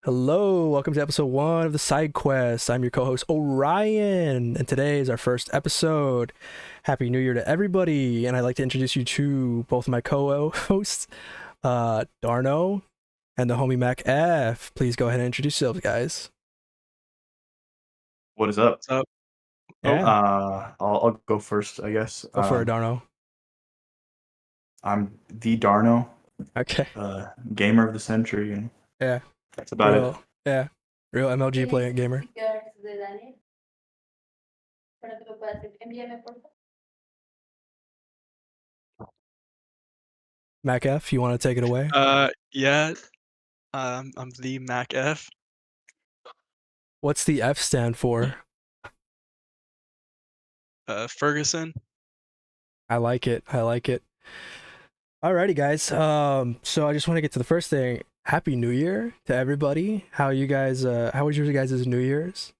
Hello, welcome to episode 1 of the side quest. I'm your co-host Orion, and today is our first episode. Happy New Year to everybody, and I'd like to introduce you to both of my co-hosts, Darno and the homie Mac F. Please go ahead and introduce yourselves, guys. What is up? What's up? Yeah, I'll go first, I guess. go for it, Darno. I'm the Darno, Okay, gamer of the century, and yeah, that's about it. yeah, real MLG playing gamer. Mac F, you want to take it away? Yeah. I'm the Mac F. What's the F stand for? Ferguson. I like it. Alrighty, guys. So I just want to get to the first thing. Happy New Year to everybody. How you guys? How was your guys' New Year's?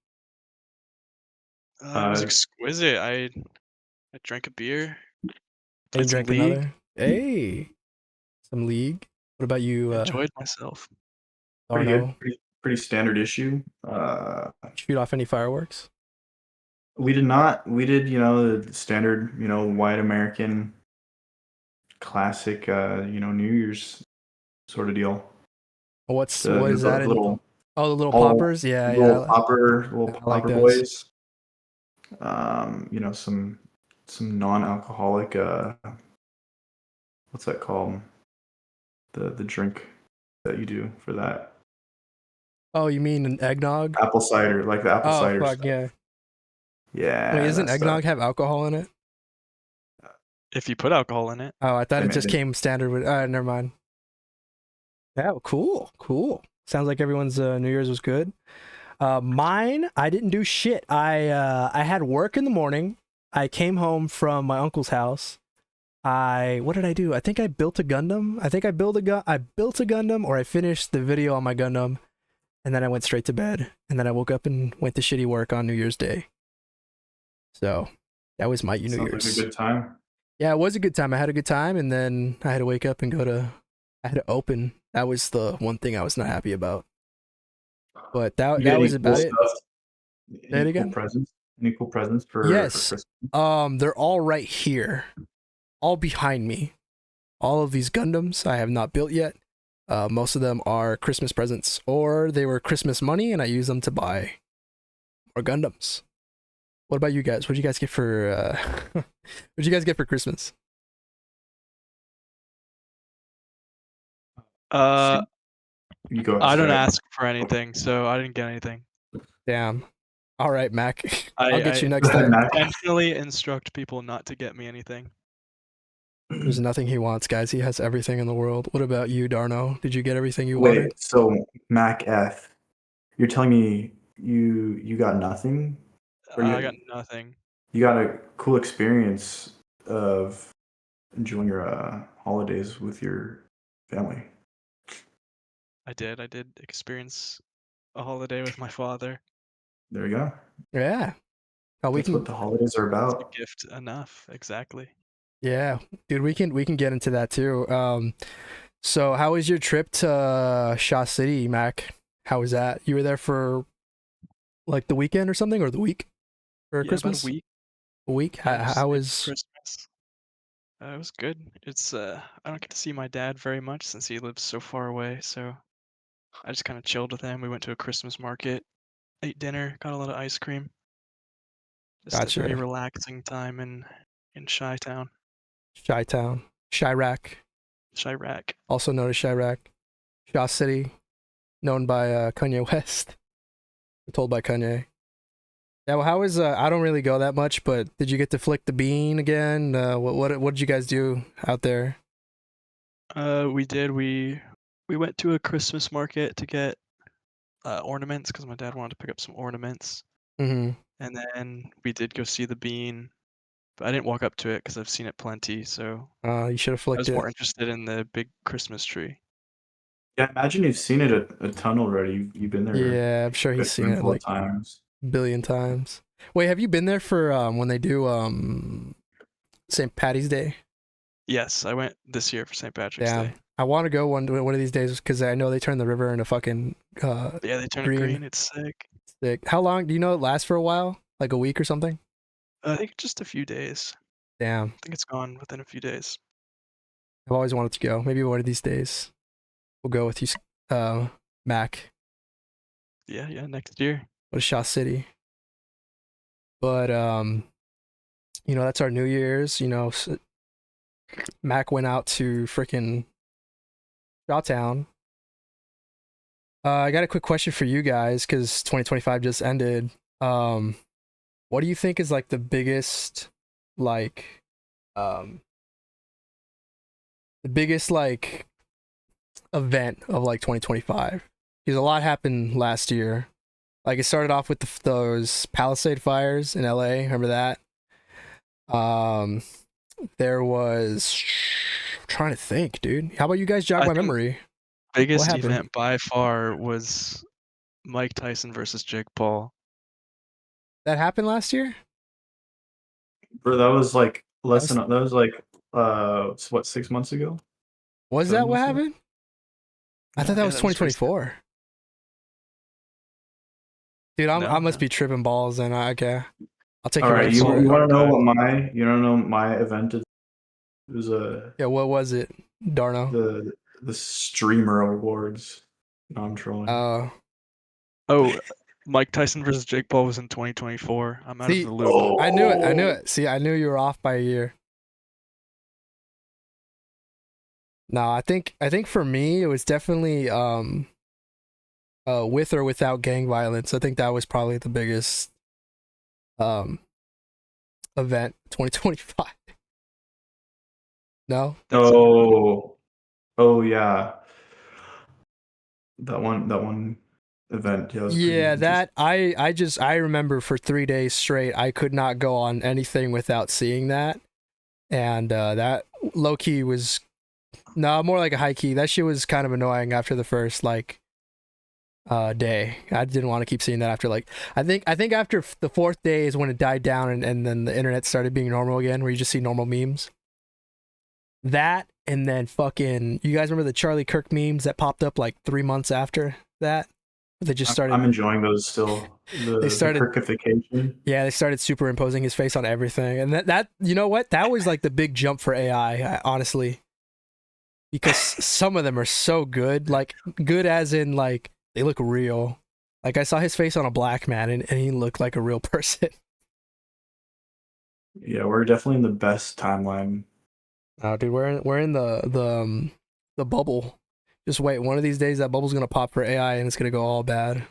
It was exquisite. I drank a beer. And Played some drank League. another. Hey, some League. What about you? Enjoyed myself. Pretty Arno? good, pretty standard issue. Shoot off any fireworks? We did not. We did, the standard, white American classic, New Year's sort of deal. What is that? Little, the little poppers. Yeah, little yeah. popper like boys. Some non-alcoholic. What's that called? The drink that you do for that. Oh, you mean an eggnog? Apple cider, like the apple cider. Oh, fuck, stuff. yeah. Yeah. Wait, doesn't eggnog have alcohol in it? If you put alcohol in it. Oh, I thought it just came standard with. Never mind. Yeah, cool. Sounds like everyone's New Year's was good. Mine, I didn't do shit. I had work in the morning. I came home from my uncle's house. What did I do? I think I built a Gundam. I built a Gundam, or I finished the video on my Gundam, and then I went straight to bed. And then I woke up and went to shitty work on New Year's Day. So that was my New Year's. Like a good time. Yeah, it was a good time. I had a good time, and then I had to wake up and I had to open. That was the one thing I was not happy about. But that was about it. Say it again. Any cool presents for Yes. For they're all right here, all behind me. All of these Gundams I have not built yet. Most of them are Christmas presents, or they were Christmas money, and I use them to buy more Gundams. What about you guys? What'd you guys get for what'd you guys get for Christmas? You go. I don't ask for anything, so I didn't get anything. Damn. All right, Mac. I'll get you next time. I intentionally instruct people not to get me anything. There's nothing he wants, guys. He has everything in the world. What about you, Darno? Did you get everything you wanted? So Mac F, you're telling me you got nothing? I got nothing. You got a cool experience of enjoying your holidays with your family. I did experience a holiday with my father. There you go. Yeah. That's what the holidays are about. It's a gift enough, exactly. Yeah, dude, we can get into that too. So how was your trip to Shaw City, Mac? How was that? You were there for like the weekend or something, or the week for Christmas? About a week. A week? How was Christmas? It was good. It's I don't get to see my dad very much since he lives so far away, so I just kind of chilled with him. We went to a Christmas market, ate dinner, got a lot of ice cream. Just a very relaxing time in Chi-Town. Chi-Town. Chirac. Also known as Chirac. Shaw City. Known by Kanye West. Told by Kanye. Yeah, well, how was I don't really go that much, but did you get to flick the bean again? What did you guys do out there? We did. We went to a Christmas market to get ornaments because my dad wanted to pick up some ornaments. Mm-hmm. And then we did go see the bean, but I didn't walk up to it because I've seen it plenty. So you should have flicked it. I was more interested in the big Christmas tree. Yeah, imagine you've seen it a ton already. You've been there. Yeah, I'm sure he's seen it like times. Billion times. Wait, have you been there for when they do St. Patty's Day? Yes, I went this year for St. Patrick's Day. I want to go one of these days because I know they turn the river into fucking Yeah, they turn it green. green. It's sick. Sick. How long do you know it lasts for? A while, like a week or something? I think just a few days. Damn, I think it's gone within a few days. I've always wanted to go. Maybe one of these days we'll go with you, Mac. Yeah, yeah, next year. What a shot city. But that's our New Year's. Mac went out to freaking Shawtown. I got a quick question for you guys because 2025 just ended. What do you think is like the biggest, like, the biggest like event of like 2025? Because a lot happened last year. Like it started off with those Palisade fires in LA. Remember that? There was. I'm trying to think, dude. How about you guys jog I my think memory? biggest happened? event by far was Mike Tyson versus Jake Paul. That happened last year? Bro, that was like That was, that was like what, 6 months ago? was that Seven what months ago? happened? I thought Yeah, that was that was recent. 2024. Dude, I No, must no. be tripping balls, and okay, I'll take All your right, word you for Absolute you it. want to know archive. my event is? It was Yeah, what was it, Darno? the streamer awards. No, I'm trolling. Oh, Mike Tyson versus Jake Paul was in 2024. I'm out of See, the loop. I knew it. I knew Oh, it. See, I knew you were off by a year. No, I think for me it was definitely with or without gang violence. I think that was probably the biggest um event 2025. No? oh, oh yeah. That one event, yeah, was pretty Yeah, interesting. that I remember for 3 days straight I could not go on anything without seeing that. And that low key was no more like a high key. That shit was kind of annoying after the first like day. I didn't want to keep seeing that after like I think after the fourth day is when it died down and then the internet started being normal again where you just see normal memes. That and then fucking you guys remember the Charlie Kirk memes that popped up like 3 months after that? They just I'm started enjoying those still. they The started Kirkification. yeah, they started superimposing his face on everything. And that you know what? That was like the big jump for AI, honestly. Because some of them are so good. Like good as in like they look real. Like I saw his face on a black man and he looked like a real person. Yeah, we're definitely in the best timeline. Oh dude, we're in the bubble. Just wait, one of these days that bubble's gonna pop for AI and it's gonna go all bad.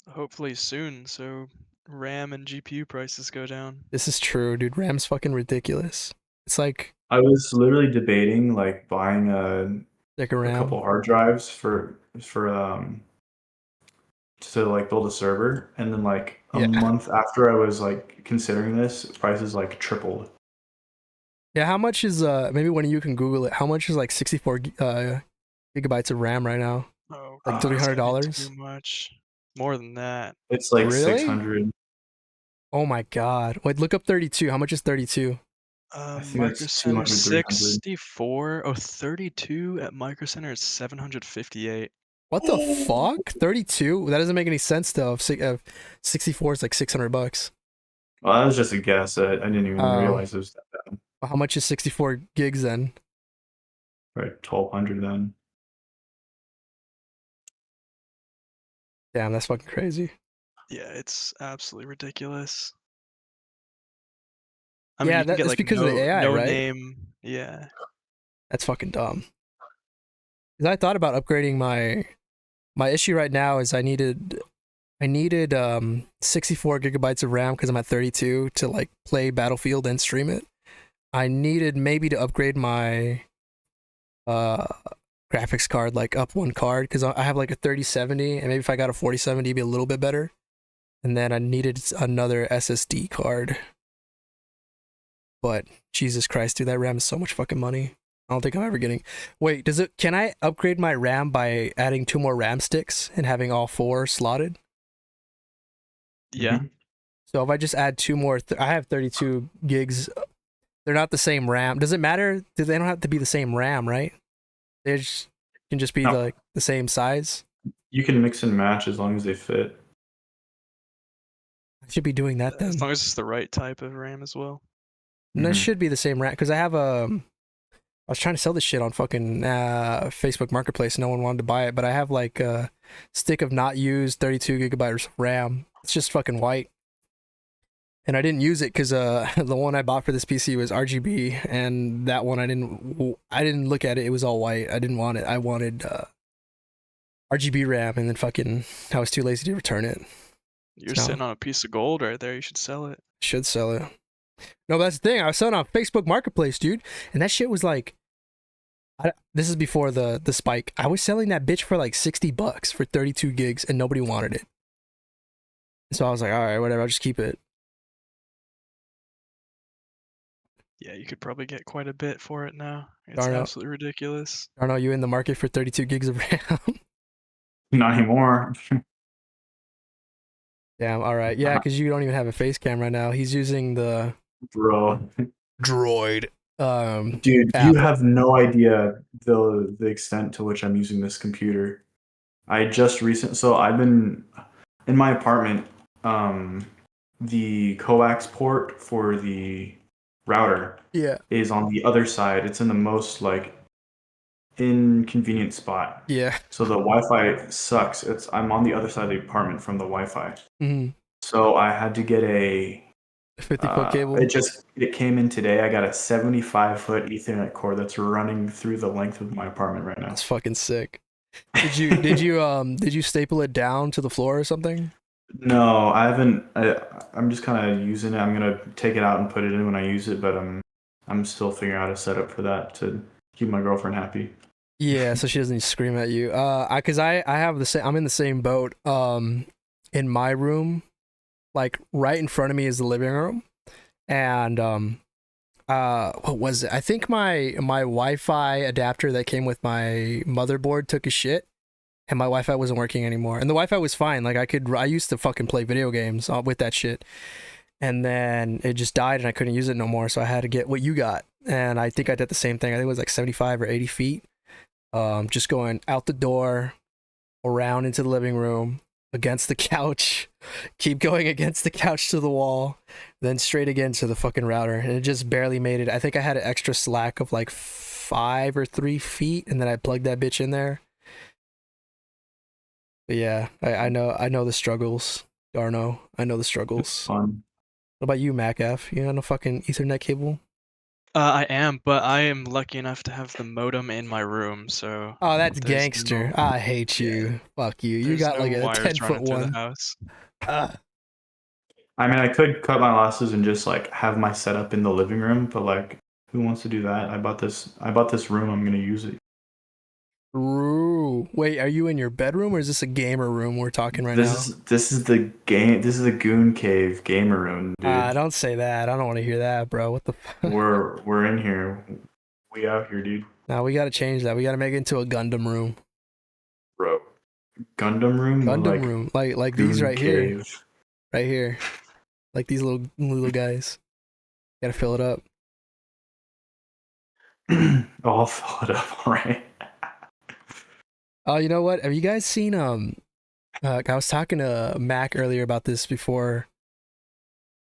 Hopefully soon, so RAM and GPU prices go down. This is true, dude. RAM's fucking ridiculous. It's I was literally debating like buying like a a RAM. couple hard drives for to like build a server, and then like a Yeah. month after I was like considering this, prices like tripled. Yeah, how much is maybe one of you can Google it. How much is like 64 gigabytes of RAM right now? Oh Like god, it's gonna be $300? too much. More than that. It's like Really? 600. Oh my god. Wait, look up 32. How much is 32? I think Micro that's Center 200, 300. 64. Oh, 32 at Micro Center is 758. What the fuck? 32? That doesn't make any sense though. If 64 is like $600. Well, that was just a guess. I didn't even Um, realize it was that bad. how much is 64 gigs then? Right, 1200 then. Damn, that's fucking crazy. Yeah, it's absolutely ridiculous. I mean, Yeah, you can get that's like because of the AI, no right? name. Yeah. That's fucking dumb. 'Cause I thought about upgrading my issue right now is I needed 64 gigabytes of RAM because I'm at 32 to like play Battlefield and stream it. I needed maybe to upgrade my uh graphics card like up one card because I have like a 3070 and maybe if I got a 4070 it'd be a little bit better. And then I needed another SSD card. But Jesus Christ, dude, that RAM is so much fucking money. I don't think I'm ever getting. Wait, can I upgrade my RAM by adding 2 more RAM sticks and having all 4 slotted? Yeah. Mhm. So if I just add 2 more, I have 32 gigs. They're not the same RAM. Does it matter? They don't have to be the same RAM, right? They just can just be No. like the same size. You can mix and match as long as they fit. I should be doing that As then. long as it's the right type of RAM as well. And that Mhm. should be the same RAM because I have a. I was trying to sell this shit on fucking Facebook Marketplace. No one wanted to buy it, but I have like a stick of not used 32 gigabytes of RAM. It's just fucking white. And I didn't use it because the one I bought for this PC was RGB, and that one I didn't look at it. It was all white. I didn't want it. I wanted RGB RAM, and then fucking I was too lazy to return it. You're No. sitting on a piece of gold right there. You should sell it. Should sell it. No, that's the thing. I was selling on Facebook Marketplace, dude, and that shit was like. This is before the spike. I was selling that bitch for like $60 for 32 gigs, and nobody wanted it. So I was like, all right, whatever. I'll just keep it. Yeah, you could probably get quite a bit for it now. It's Darn it. absolutely ridiculous. I don't know. You in the market for 32 gigs of RAM? Not anymore. Damn. All right. Yeah, because you don't even have a face cam right now. He's using the Bro. Droid. Dude, Apple. you have no idea the extent to which I'm using this computer. So I've been in my apartment, the coax port for the router Yeah. is on the other side. It's in the most like inconvenient spot. Yeah. So the Wi-Fi sucks. I'm on the other side of the apartment from the Wi-Fi. Mm-hmm. So I had to get a 50-foot cable. It came in today. I got a 75-foot Ethernet cord that's running through the length of my apartment right now. That's fucking sick. Did you staple it down to the floor or something? No, I haven't. I'm just kind of using it. I'm gonna take it out and put it in when I use it, but I'm still figuring out a setup for that to keep my girlfriend happy. Yeah, so she doesn't scream at you. Cause I have the same. I'm in the same boat. In my room, like right in front of me is the living room, and what was it? I think my Wi-Fi adapter that came with my motherboard took a shit, and my Wi-Fi wasn't working anymore. And the Wi-Fi was fine. Like I used to fucking play video games with that shit, and then it just died, and I couldn't use it no more. So I had to get what you got, and I think I did the same thing. I think it was like 75 or 80 feet. Just going out the door, around into the living room, against the couch, keep going against the couch to the wall, then straight again to the fucking router, and it just barely made it. I think I had an extra slack of like 5 or 3 feet, and then I plugged that bitch in there. But yeah, I know the struggles, Darno. I know the It's struggles. fun. What about you, MacF? You got no fucking Ethernet cable? I am, but I am lucky enough to have the modem in my room, so Oh, that's there's gangster. no, I hate you. Fuck you. You there's got no like a wires 10-foot running through the one. house. I mean, I could cut my losses and just like have my setup in the living room, but like, who wants to do that? I bought this room. I'm gonna use it. Ooh. Wait, are you in your bedroom or is this a gamer room we're talking right now? This is the game. This is the Goon Cave gamer room, dude. Don't say that. I don't want to hear that, bro. What the fuck? We're in here. We out here, dude. Now we gotta change that. We gotta make it into a Gundam room. Bro. Gundam room? Gundam Like room. Like these Goon right here. Cave. Right here. Like these little guys. Gotta fill it up. Oh, I'll fill it up, alright. Oh, you know what? Have you guys seen I was talking to Mac earlier about this before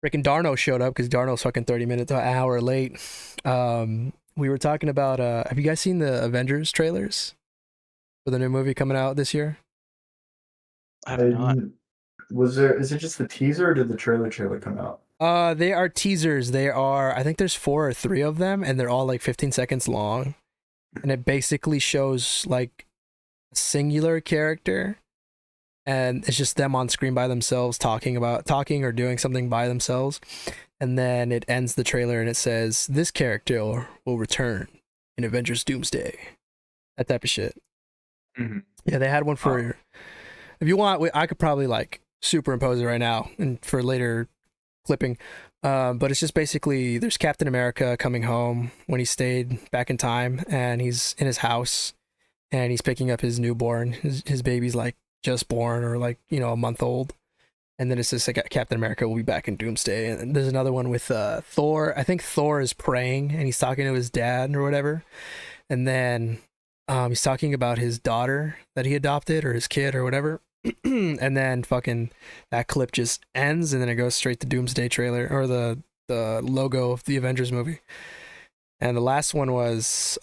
freaking Darno showed up because Darno's fucking 30 minutes to an hour late. We were talking about have you guys seen the Avengers trailers for the new movie coming out this year? I have not. Is it just the teaser or did the trailer come out? They are teasers. They are, I think there's 4 or 3 of them, and they're all like 15 seconds long. And it basically shows like a singular character, and it's just them on screen by themselves talking or doing something by themselves. And then it ends the trailer and it says, "This character will return in Avengers Doomsday." That type of shit. Mm-hmm. Yeah, they had one for. If you want, I could probably like superimpose it right now and for later clipping. But it's just basically there's Captain America coming home when he stayed back in time, and he's in his house, and he's picking up his newborn. His baby's like just born or like a month old, and then it says like Captain America will be back in Doomsday. And there's another one with Thor. I think Thor is praying and he's talking to his dad or whatever, and then He's talking about his daughter that he adopted or his kid or whatever. And then fucking that clip just ends and then it goes straight to Doomsday trailer or the logo of the Avengers movie. And the last one was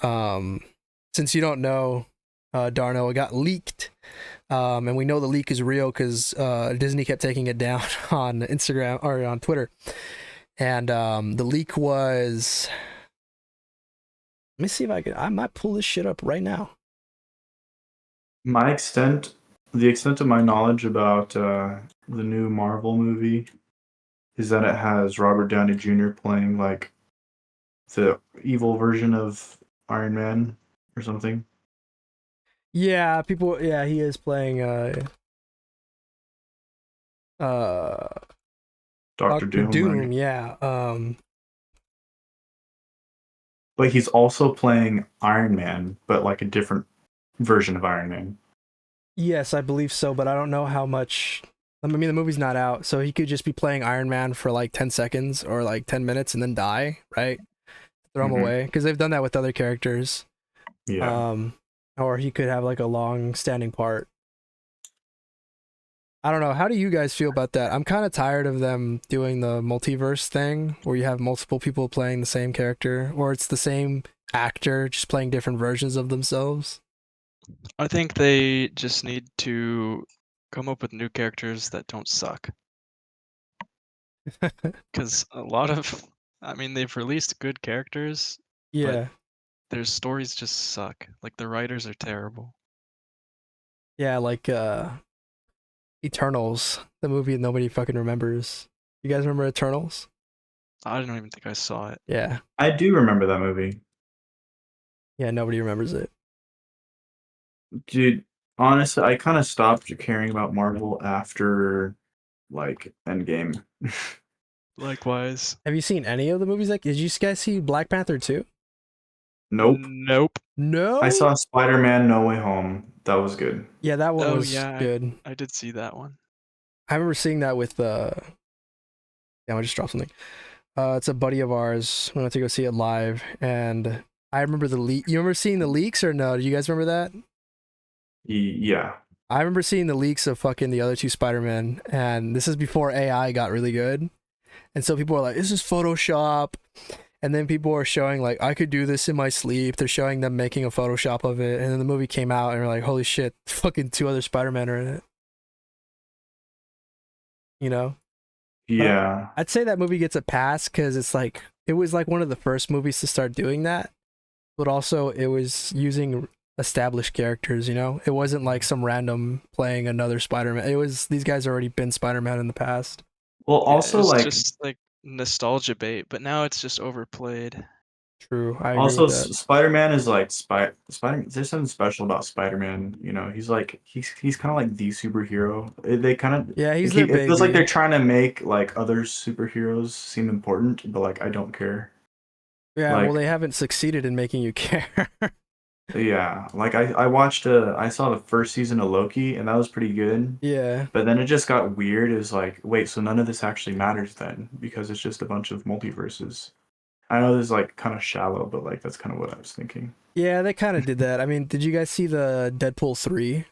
since you don't know Darno, it got leaked. And we know the leak is real because Disney kept taking it down on Instagram or on Twitter. And the leak was, let me see if I might pull this shit up right now. The extent of my knowledge about the new Marvel movie is that it has Robert Downey Jr. playing like the evil version of Iron Man or something. Yeah, he is playing Doctor Doom, right? yeah. But he's also playing Iron Man, but like a different version of Iron Man. Yes, I believe so, but I don't know how much. I mean, the movie's not out, so he could just be playing Iron Man for like 10 seconds or like 10 minutes and then die, right? Throw him away, because they've done that with other characters. Yeah. Or he could have like a long standing part. I don't know. How do you guys feel about that? I'm kind of tired of them doing the multiverse thing where you have multiple people playing the same character, or it's the same actor just playing different versions of themselves. I think they just need to come up with new characters that don't suck. Because a lot of, I mean, they've released good characters, Yeah. but their stories just suck. Like the writers are terrible. Yeah, like Eternals, the movie nobody fucking remembers. You guys remember Eternals? I don't even think I saw it. Yeah. I do remember that movie. Yeah, nobody remembers it. Dude, honestly, I kind of stopped caring about Marvel after like Endgame. Likewise. Have you seen any of the movies? Like, did you guys see Black Panther 2? Nope. Nope. No. I saw Spider-Man No Way Home. That was good. Yeah, that one Oh was yeah, good. I did see that one. I remember seeing that with yeah, I just dropped something. It's a buddy of ours. We went to go see it live, and I remember the leak. You remember seeing the leaks or no? Do you guys remember that? Yeah. I remember seeing the leaks of fucking the other two Spider-Men, and this is before AI got really good. And so people were like, "This is Photoshop," and then people were showing like, "I could do this in my sleep." They're showing them making a Photoshop of it, and then the movie came out, and we're like, "Holy shit! Fucking two other Spider-Men are in it." You know? Yeah. I'd say that movie gets a pass because it's like it was like one of the first movies to start doing that, but also it was using established characters. You know, it wasn't like some random playing another Spider-Man. It was these guys already been Spider-Man in the past. Well, Yeah, also it's like just like nostalgia bait, but now it's just overplayed. True, I agree with that. Spider-Man is like Spider. There's something special about Spider-Man. You know, he's like he's kind of like the superhero. They kind of Yeah, he's their it feels like baby. they're trying to make like other superheroes seem important, but like I don't care. Yeah, well, Like they haven't succeeded in making you care. yeah, like I saw the first season of Loki and that was pretty good. Yeah. But then it just got weird. It was like, wait, so none of this actually matters then because it's just a bunch of multiverses. I know this is like kind of shallow, but like that's kind of what I was thinking. Yeah, they kind of did that. I mean, did you guys see the Deadpool 3?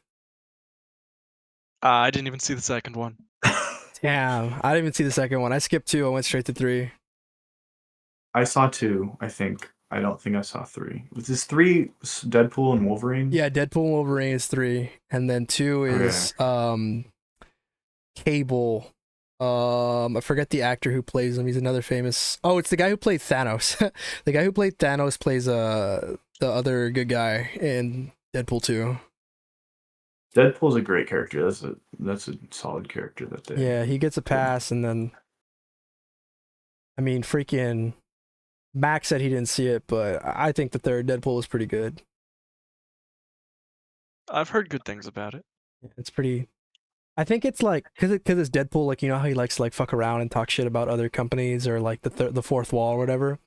I didn't even see the second one. Damn, I didn't even see the second one. I skipped 2. I went straight to 3. I saw 2, I think. I don't think I saw 3. Was this 3 Deadpool and Wolverine? Yeah, Deadpool and Wolverine is 3, and then 2 is Cable. I forget the actor who plays him. He's another famous. Oh, it's the guy who played Thanos. The guy who played Thanos plays the other good guy in Deadpool 2. Deadpool's a great character. That's a solid character that they. Yeah, he gets a pass, and then I mean, freaking Max said he didn't see it, but I think the third Deadpool was pretty good. I've heard good things about it. It's pretty. I think it's like because it's Deadpool, like you know how he likes to like fuck around and talk shit about other companies or like the fourth wall or whatever.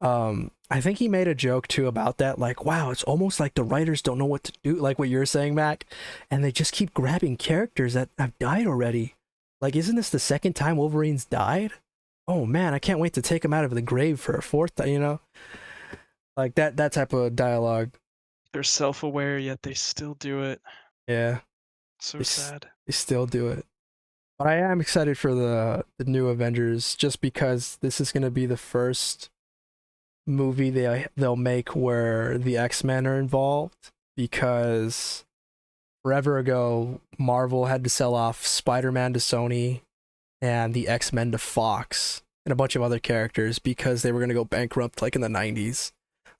I think he made a joke too about that, like, wow, it's almost like the writers don't know what to do, like what you're saying, Mac, and they just keep grabbing characters that have died already. Like, isn't this the second time Wolverine's died? Oh man, I can't wait to take him out of the grave for a fourth time, you know? Like that type of dialogue. They're self-aware, yet they still do it. Yeah, So they, sad. they still do it. But I am excited for the new Avengers just because this is gonna be the first movie they'll make where the X-Men are involved, because forever ago Marvel had to sell off Spider-Man to Sony and the X-Men to Fox and a bunch of other characters because they were going to go bankrupt like in the 90s.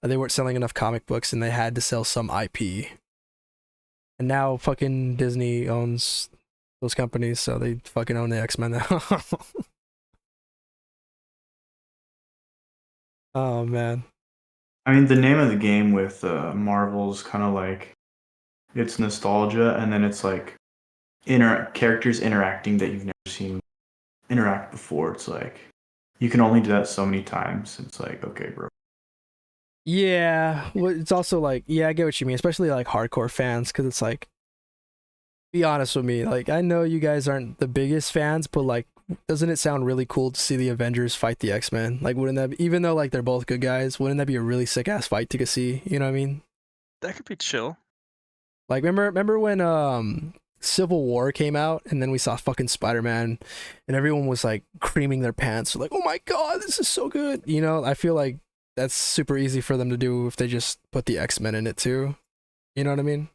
They weren't selling enough comic books and they had to sell some IP. And now fucking Disney owns those companies, so they fucking own the X-Men now. Oh man. I mean, the name of the game with Marvel's kind of like it's nostalgia, and then it's like characters interacting that you've never seen interact before. It's like you can only do that so many times. It's like, okay, bro. Yeah, well, it's also like, yeah, I get what you mean, especially like hardcore fans, because it's like, be honest with me, like I know you guys aren't the biggest fans, but like, doesn't it sound really cool to see the Avengers fight the X-Men? Like, wouldn't that be, even though like they're both good guys, wouldn't that be a really sick ass fight to see? You know what I mean? That could be chill. Like, remember when Civil War came out and then we saw fucking Spider-Man and everyone was like creaming their pants, like, oh my god, this is so good. You know, I feel like that's super easy for them to do if they just put the X-Men in it too. You know what I mean?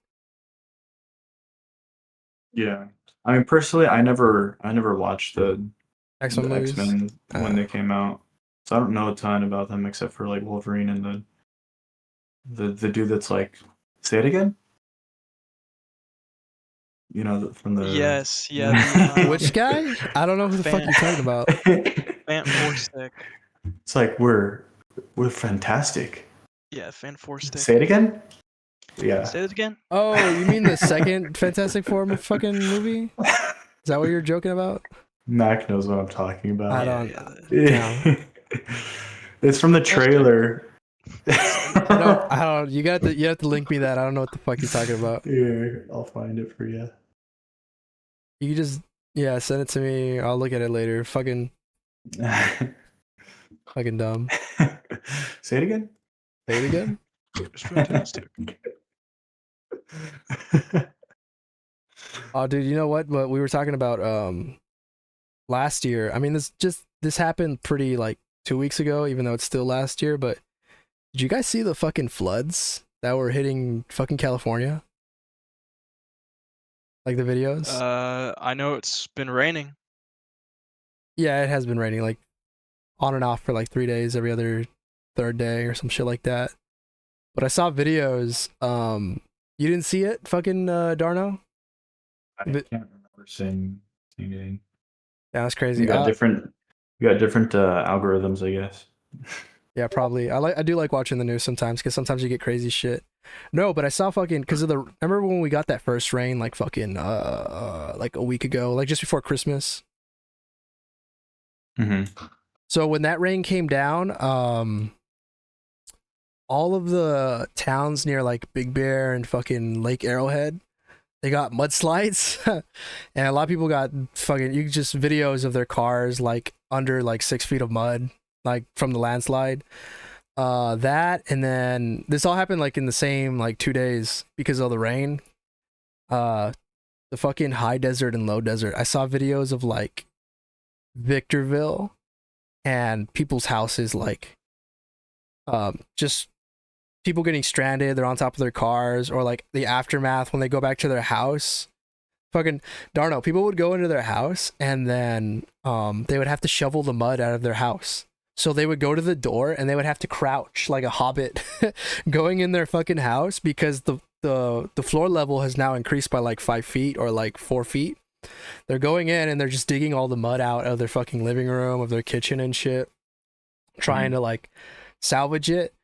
Yeah. I mean, personally, I never watched X-Men the movies. X-Men when they came out, so I don't know a ton about them except for like Wolverine and the dude that's like, say it again. You know, from the Yes, yeah. Which guy? I don't know who the fuck you're talking about. Fant Four Stick. It's like we're fantastic. Yeah, Fan Four Stick. Say it again. Yeah. Say it again. Oh, you mean the second Fantastic Four fucking movie? Is that what you're joking about? Mac knows what I'm talking about. I don't. Yeah. It's from the trailer. No, I don't. You have to link me that. I don't know what the fuck you're talking about. Here, I'll find it for you. You can just send it to me. I'll look at it later. Fucking dumb. Say it again. Say it again. It's fantastic. Oh, dude, you know what we were talking about last year. I mean, this happened pretty like 2 weeks ago, even though it's still last year. But did you guys see the fucking floods that were hitting fucking California? Like the videos? I know it's been raining. Yeah, it has been raining like on and off for like 3 days, every other third day or some shit like that. But I saw videos. You didn't see it, fucking Darno? I can't remember seeing anything. Yeah, that's crazy. You got different algorithms, I guess. Yeah, probably. I do like watching the news sometimes because sometimes you get crazy shit. No, but I saw fucking because of the remember when we got that first rain like fucking like a week ago, like just before Christmas. Mm-hmm. So when that rain came down, all of the towns near like Big Bear and fucking Lake Arrowhead, they got mudslides, and a lot of people got fucking just videos of their cars like under like 6 feet of mud, like from the landslide. That, and then this all happened like in the same like 2 days because of the rain. The fucking high desert and low desert. I saw videos of like Victorville and people's houses, like just people getting stranded. They're on top of their cars, or like the aftermath when they go back to their house. Fucking Darno, people would go into their house and then they would have to shovel the mud out of their house. So they would go to the door and they would have to crouch like a hobbit going in their fucking house because the floor level has now increased by like 5 feet or like 4 feet. They're going in and they're just digging all the mud out of their fucking living room, of their kitchen and shit, trying to like salvage it.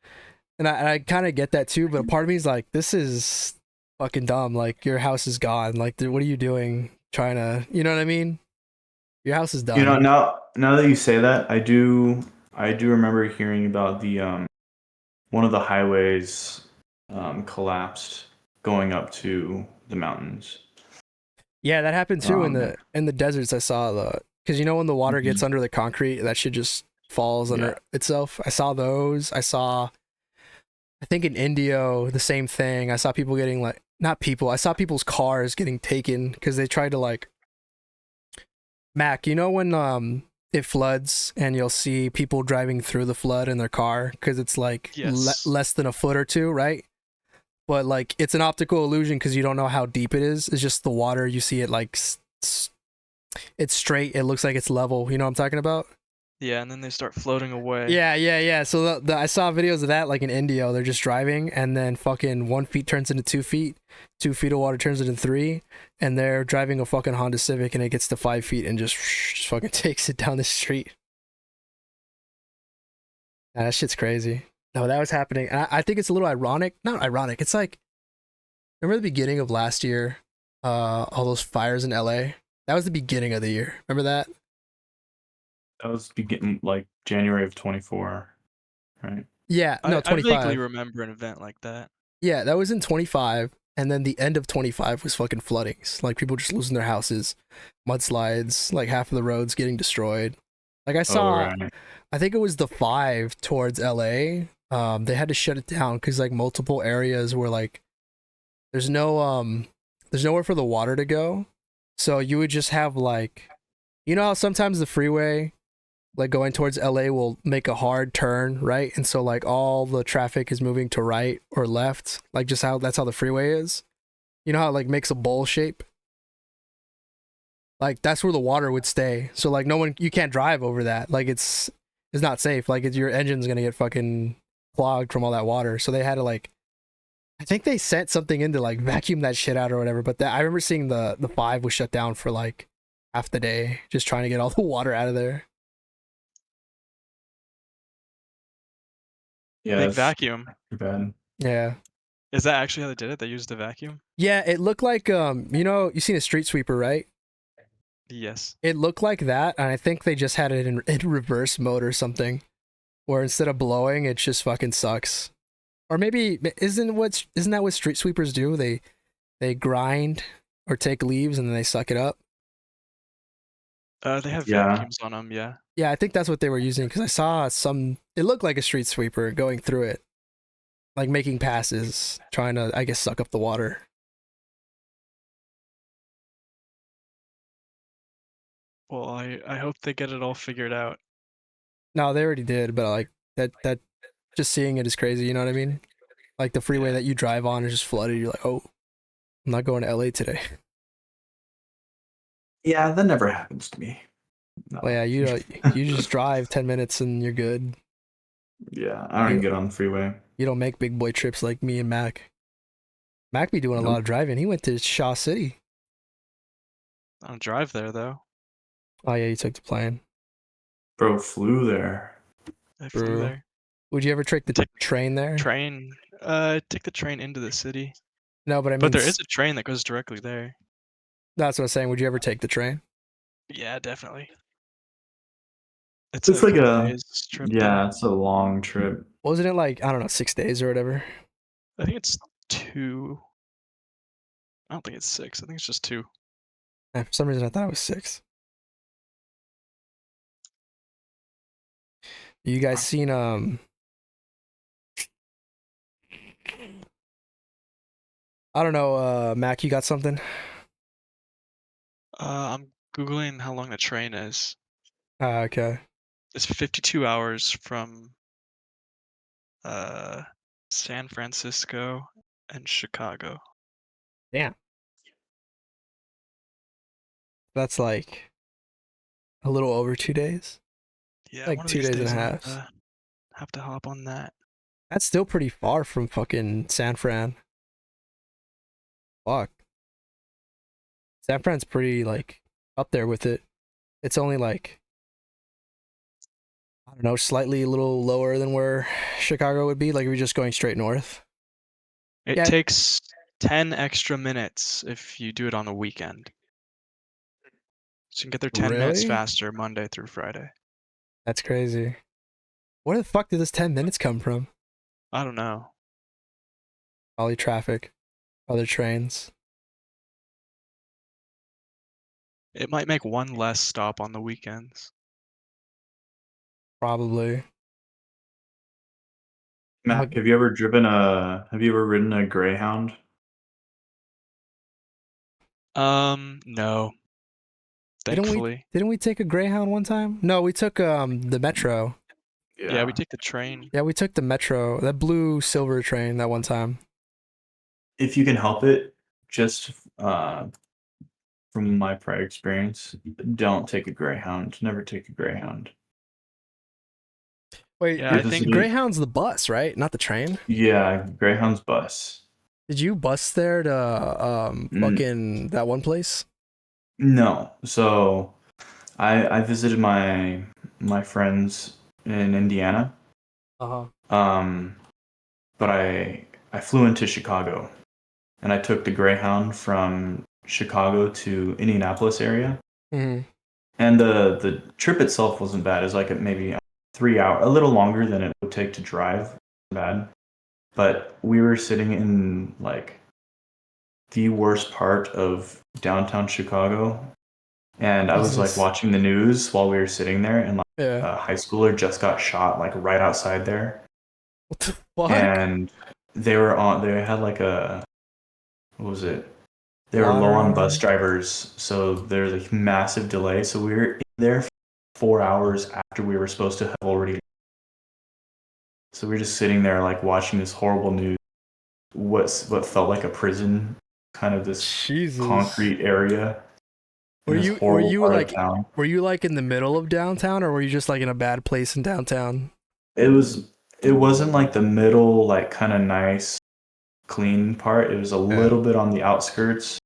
And I kind of get that too, but part of me is like, this is fucking dumb. Like, your house is gone. Like, what are you doing trying to, you know what I mean? Your house is done. You know, now that you say that, I do remember hearing about the one of the highways collapsed going up to the mountains. Yeah, that happened too in the deserts. I saw because you know when the water gets under the concrete, that shit just falls under itself. I saw those. I saw I think in Indio, the same thing. I saw people getting like, not people, I saw people's cars getting taken because they tried to like, Mac, you know when it floods and you'll see people driving through the flood in their car because it's like Yes. less than a foot or two, right? But like it's an optical illusion because you don't know how deep it is. It's just the water. You see it like it's straight. It looks like it's level. You know what I'm talking about? Yeah, and then they start floating away. Yeah. So I saw videos of that like in India. They're just driving and then fucking 1 feet turns into 2 feet, 2 feet of water turns into three, and they're driving a fucking Honda Civic and it gets to 5 feet and just fucking takes it down the street. Yeah, that shit's crazy. No, that was happening. I think it's a little ironic. Not ironic. It's like, remember the beginning of last year? All those fires in LA? That was the beginning of the year. Remember that? That was beginning like January of 24, right? Yeah, no, I vaguely 25. remember an event like that. Yeah, that was in 25. And then the end of 25 was fucking floodings. Like people just losing their houses, mudslides, like half of the roads getting destroyed. Like I Oh, saw, right. I think it was the 5 towards LA. They had to shut it down because like multiple areas were like, there's there's nowhere for the water to go. So you would just have like, you know how sometimes the freeway, like going towards LA, will make a hard turn, right? And so like all the traffic is moving to right or left, like just how that's how the freeway is. You know how it like makes a bowl shape? Like that's where the water would stay. So like no one, you can't drive over that. Like it's not safe. Like your engine's gonna get fucking clogged from all that water. So they had to like, I think they sent something in to like vacuum that shit out or whatever. But I remember seeing the 5 was shut down for like half the day, just trying to get all the water out of there. Yeah, Big that's vacuum. too bad. Yeah. Is that actually how they did it? They used the vacuum? Yeah, it looked like you know, you seen a street sweeper, right? Yes. It looked like that, and I think they just had it in reverse mode or something, where instead of blowing, it just fucking sucks. Or maybe isn't that what street sweepers do? They grind or take leaves and then they suck it up. They have Yeah. vacuums on them, yeah. Yeah, I think that's what they were using because I saw some. It looked like a street sweeper going through it, like making passes, trying to, I guess, suck up the water. Well, I hope they get it all figured out. No, they already did, but like that just seeing it is crazy. You know what I mean? Like the freeway Yeah. that you drive on is just flooded. You're like, oh, I'm not going to LA today. Yeah, that never happens to me. No. Well, yeah, you just drive 10 minutes and you're good. Yeah, I don't even get on the freeway. You don't make big boy trips like me and Mac. Mac be doing a lot Nope. of driving. He went to Shaw City. I don't drive there, though. Oh yeah, you took the plane. Bro, flew there. I flew True. there. Would you ever take the Take train there? Train. Take the train into the city. No, but I mean, But there is a train that goes directly there. that's what I was saying. Would you ever take the train? Yeah, definitely. It's It's a like couple days trip, though. yeah, it's a long trip. Wasn't it like, I don't know, 6 days or whatever? I think it's 2. I don't think it's 6. I think it's just 2. For some reason, I thought it was 6. You guys seen I don't know, Mac, you got something? I'm googling how long the train is. Okay. It's 52 hours from San Francisco and Chicago. Damn. That's like a little over 2 days. Yeah, Like one of 2 these days and a days I'll half. have to hop on that. That's still pretty far from fucking San Fran. Fuck. San Fran's pretty like up there with it. It's only like, I don't know, slightly a little lower than where Chicago would be. Like if you're just going straight north. It Yeah. takes 10 extra minutes if you do it on a weekend. So you can get there 10 minutes Really? faster Monday through Friday. That's crazy. Where the fuck did this 10 minutes come from? I don't know. Probably traffic, other trains. It might make one less stop on the weekends. Probably. Matt, have you ever ridden a Greyhound? No, Didn't we thankfully. didn't we take a Greyhound one time? No, we took the Metro. Yeah, we take the train. Yeah, we took the Metro, that blue silver train that one time. If you can help it, just from my prior experience, don't take a Greyhound. Never take a Greyhound. Wait, Yeah, I think Greyhound's the bus, right? Not the train. Yeah, Greyhound's bus. Did you bus there to N- fucking that one place? no. So I visited my friends in Indiana. Uh-huh. Um, but I flew into Chicago and I took the Greyhound from Chicago to Indianapolis area. Hmm. And the trip itself wasn't bad. It was like maybe 3 hour, a little longer than it would take to drive. Bad. But we were sitting in like the worst part of downtown Chicago. And I was like Jesus. watching the news while we were sitting there, and like Yeah. a high schooler just got shot like right outside there. What the fuck? And they had like a, what was it? They were low on bus Lottery. drivers, so there's a massive delay. So we were in there for 4 hours after we were supposed to have already. So we were just sitting there like watching this horrible news. What felt like a prison, kind of this Jesus. concrete area in Were this you horrible part of like town. were you like in the middle of downtown, or were you just like in a bad place in downtown? It wasn't like the middle, like kind of nice, clean part. It was a Yeah. little bit on the outskirts.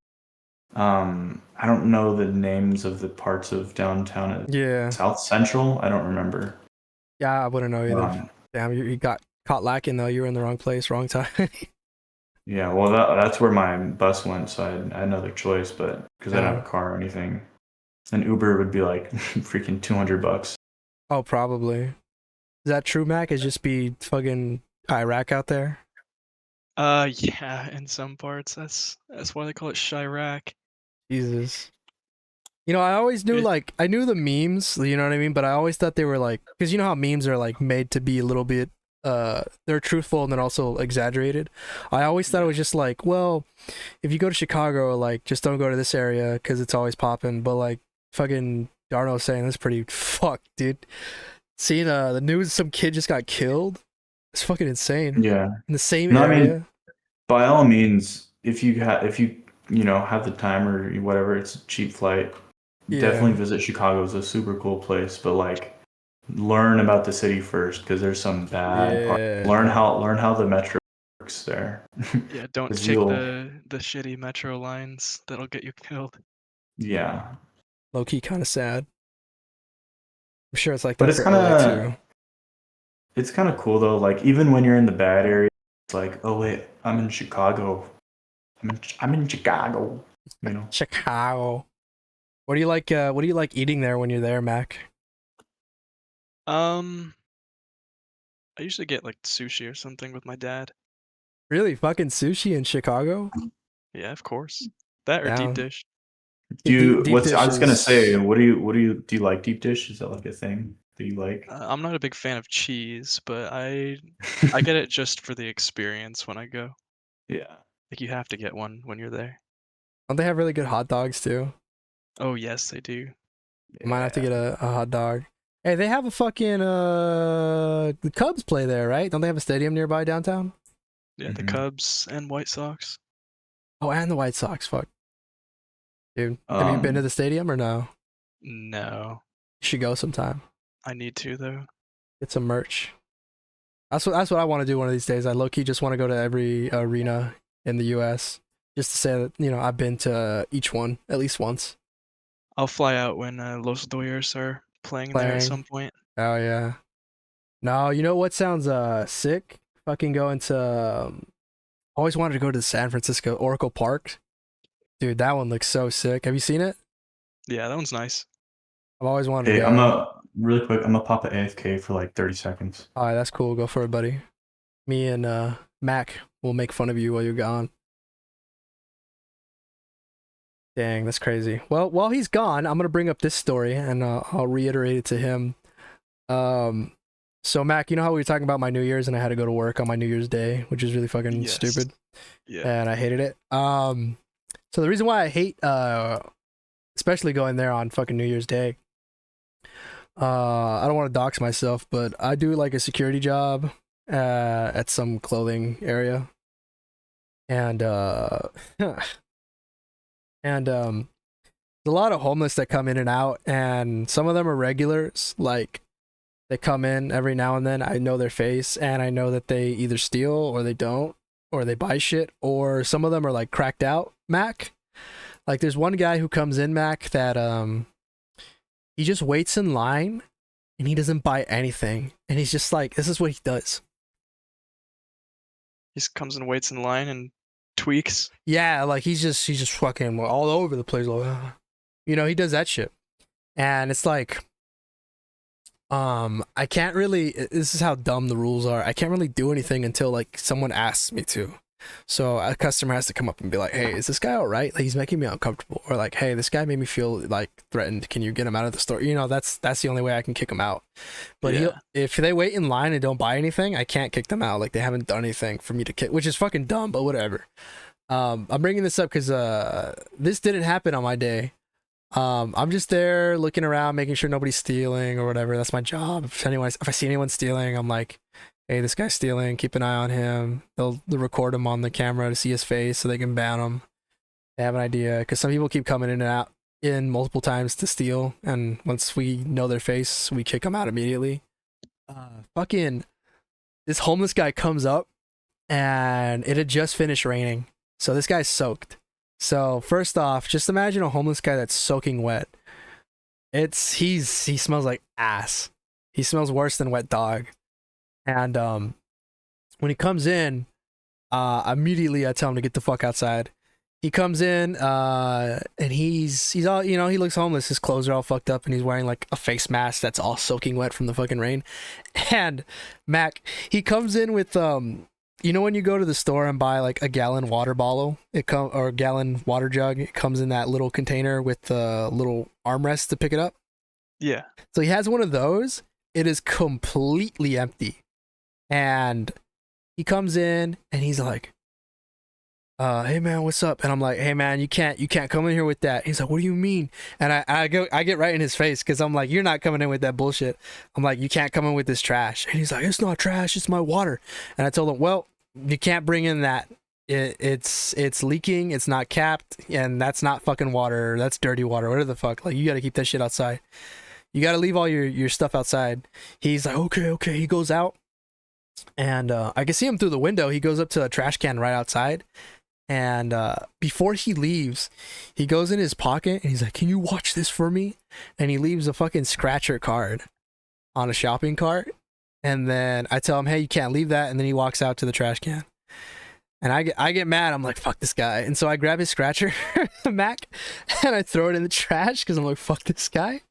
I don't know the names of the parts of downtown. Yeah. South Central. I don't remember. Yeah, I wouldn't know either. Um, Damn, you got caught lacking though. You were in the wrong place, wrong time. yeah, well, that's where my bus went, so I had another choice, but because I didn't have a car or anything, an Uber would be like freaking $200. Oh, probably. Is that true, Mac? Is just be fucking Iraq out there? Yeah, in some parts. That's why they call it Chirac. Jesus. You know, I always knew like I knew the memes, you know what I mean, but I always thought they were like, because you know how memes are like made to be a little bit they're truthful and then also exaggerated. I always thought it was just like, well, if you go to Chicago, like just don't go to this area because it's always popping. But like fucking Darno saying that's pretty fucked, dude. Seeing the news, some kid just got killed. It's fucking insane. Yeah. In the same No, I area. mean, by all means, if you have the time or whatever, it's a cheap flight. Yeah. Definitely visit Chicago. It's a super cool place, but like learn about the city first because there's some bad parts. Learn how the metro works there. Yeah, don't 'Cause take the shitty metro lines. That'll get you killed. yeah. Low key kind of sad. I'm sure it's like But that it's for kind LA of too. it's kind of cool though. Like even when you're in the bad area, it's like, oh wait, I'm in Chicago. I'm in Chicago. You know. Chicago. What do you like? What do you like eating there when you're there, Mac? I usually get like sushi or something with my dad. Really, fucking sushi in Chicago? Yeah, of course. That or deep Down. dish. Deep I was gonna dishes. say, do you like deep dish? Is that like a thing that you like? I'm not a big fan of cheese, but I get it just for the experience when I go. Yeah. Like you have to get one when you're there. Don't they have really good hot dogs too? Oh yes, they do. I might have to get a hot dog. Hey, they have a fucking the Cubs play there, right? Don't they have a stadium nearby downtown? Yeah, the Mhm. Cubs and White Sox. Oh, and the White Sox. Fuck, dude. Have you been to the stadium or no? No. You should go sometime. I need to though. Get some merch. That's what I want to do one of these days. I low key just want to go to every arena in the U.S. just to say that I've been to each one at least once. I'll fly out when Los Doyers are playing there at some point. Oh yeah. No, you know what sounds sick? Fucking going to always wanted to go to the San Francisco Oracle Park. Dude, that one looks so sick. Have you seen it? Yeah, that one's nice. I've always wanted Hey, to go. really quick. I'm gonna pop a AFK for like 30 seconds. All right, that's cool. Go for it, buddy. Me and Mac will make fun of you while you're gone. Dang, that's crazy. Well, while he's gone, I'm gonna bring up this story and I'll reiterate it to him. Um, So Mac, you know how we were talking about my New Year's and I had to go to work on my New Year's Day, which is really fucking Yes. stupid, Yeah. and I hated it. So the reason why I hate, especially going there on fucking New Year's Day, I don't want to dox myself, but I do like a security job at some clothing area, and and there's a lot of homeless that come in and out, and some of them are regulars, like they come in every now and then. I know their face, and I know that they either steal or they don't, or they buy shit, or some of them are like cracked out, Mac. Like there's one guy who comes in, Mac, that he just waits in line and he doesn't buy anything, and he's just like, this is what he does. He just comes and waits in line and tweaks. Yeah, like he's just fucking all over the place, like, you know, he does that shit, and it's like, I can't really. This is how dumb the rules are. I can't really do anything until like someone asks me to. So a customer has to come up and be like, "Hey, is this guy all right? Like he's making me uncomfortable," or like, "Hey, this guy made me feel like threatened. Can you get him out of the store?" You know, that's the only way I can kick him out. But Yeah. if they wait in line and don't buy anything, I can't kick them out. Like they haven't done anything for me to kick, which is fucking dumb. But whatever. I'm bringing this up because this didn't happen on my day. I'm just there looking around, making sure nobody's stealing or whatever. That's my job. If I see anyone stealing, I'm like, hey, this guy's stealing. Keep an eye on him. They'll record him on the camera to see his face so they can ban him. They have an idea because some people keep coming in and out in multiple times to steal, and once we know their face, we kick them out immediately. Fucking this homeless guy comes up, and it had just finished raining, so this guy's soaked. So first off, just imagine a homeless guy that's soaking wet. He smells like ass. He smells worse than wet dog. And when he comes in, immediately I tell him to get the fuck outside. He comes in, and he's all, you know, he looks homeless. His clothes are all fucked up, and he's wearing like a face mask that's all soaking wet from the fucking rain. And Mac, he comes in with you know when you go to the store and buy like a gallon water bottle, or a gallon water jug, it comes in that little container with the little armrest to pick it up. Yeah. So he has one of those. It is completely empty, and he comes in and he's like, "Hey man, what's up?" And I'm like, "Hey man, you can't come in here with that." He's like, "What do you mean?" And I get right in his face because I'm like, "You're not coming in with that bullshit." I'm like, "You can't come in with this trash." And he's like, "It's not trash, it's my water." And I told him, "Well, you can't bring in that. It's leaking. It's not capped, and that's not fucking water. That's dirty water. Whatever the fuck. Like you got to keep that shit outside. You got to leave all your stuff outside." He's like, okay. He goes out, and I can see him through the window. He goes up to a trash can right outside, and before he leaves, he goes in his pocket and he's like, "Can you watch this for me?" And he leaves a fucking scratcher card on a shopping cart. And then I tell him, "Hey, you can't leave that." And then he walks out to the trash can. And I get mad. I'm like, "Fuck this guy." And so I grab his scratcher, Mac, and I throw it in the trash because I'm like, "Fuck this guy.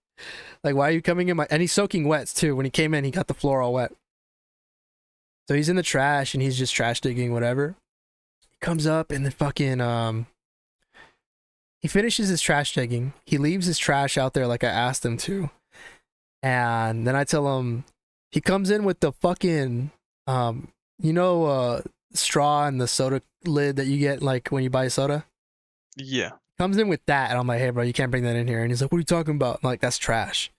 Like, why are you coming in my..." And he's soaking wet too. When he came in, he got the floor all wet. So he's in the trash and he's just trash digging, whatever. He comes up and then fucking he finishes his trash digging. He leaves his trash out there like I asked him to. And then I tell him, he comes in with the fucking straw and the soda lid that you get like when you buy soda. Yeah. Comes in with that, and I'm like, "Hey bro, you can't bring that in here." And he's like, "What are you talking about?" I'm like, "That's trash."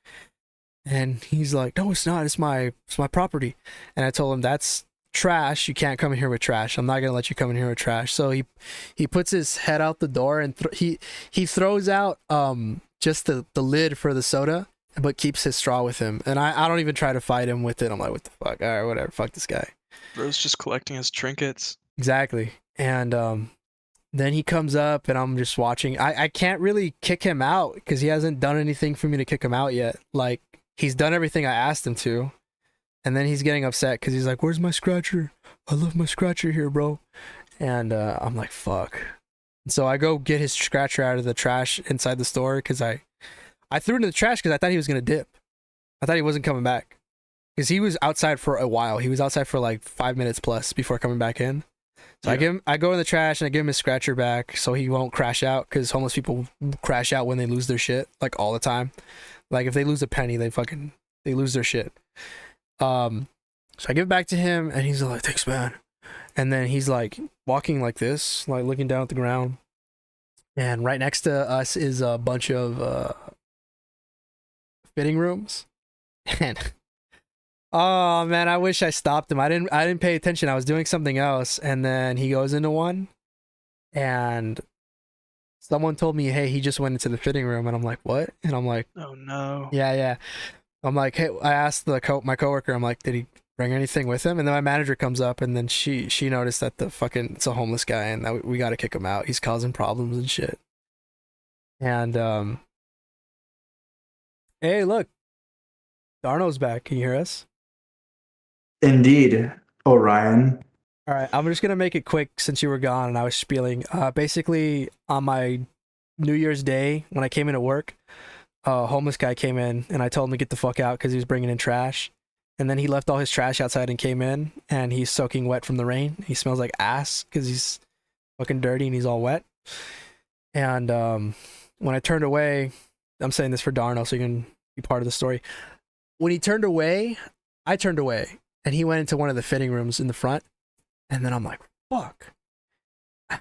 And he's like, "No, it's not. It's my property." And I told him, "That's trash. You can't come in here with trash. I'm not gonna let you come in here with trash." So he puts his head out the door and he throws out just the lid for the soda, but keeps his straw with him. And I don't even try to fight him with it. I'm like, "What the fuck? All right, whatever. Fuck this guy." Bro's just collecting his trinkets. Exactly. And then he comes up and I'm just watching. I can't really kick him out because he hasn't done anything for me to kick him out yet. Like, he's done everything I asked him to. And then he's getting upset because he's like, "Where's my scratcher? I left my scratcher here, bro." And I'm like, "Fuck." And so I go get his scratcher out of the trash inside the store because I threw it in the trash because I thought he was going to dip. I thought he wasn't coming back because he was outside for a while. He was outside for like 5 minutes plus before coming back in. So Yeah. I go in the trash and I give him his scratcher back so he won't crash out, because homeless people crash out when they lose their shit, like all the time. Like if they lose a penny, they lose their shit. So I give it back to him, and he's like, "Thanks, man." And then he's like walking like this, like looking down at the ground. And right next to us is a bunch of fitting rooms. And oh man, I wish I stopped him. I didn't pay attention. I was doing something else, and then he goes into one, and someone told me, "Hey, he just went into the fitting room," and I'm like, "What?" And I'm like, Oh no. "Yeah, yeah." I'm like, "Hey," I asked my coworker, I'm like, "Did he bring anything with him?" And then my manager comes up, and then she noticed that it's a homeless guy, and that we got to kick him out. He's causing problems and shit. And hey, look, Darno's back. Can you hear us? Indeed, Orion. All right, I'm just gonna make it quick since you were gone and I was spieling. Basically, on my New Year's Day when I came into work, a homeless guy came in and I told him to get the fuck out because he was bringing in trash. And then he left all his trash outside and came in, and he's soaking wet from the rain. He smells like ass because he's fucking dirty and he's all wet. And when I turned away, I'm saying this for Darno so you can be part of the story. When he turned away, I turned away, and he went into one of the fitting rooms in the front. And then I'm like, fuck. I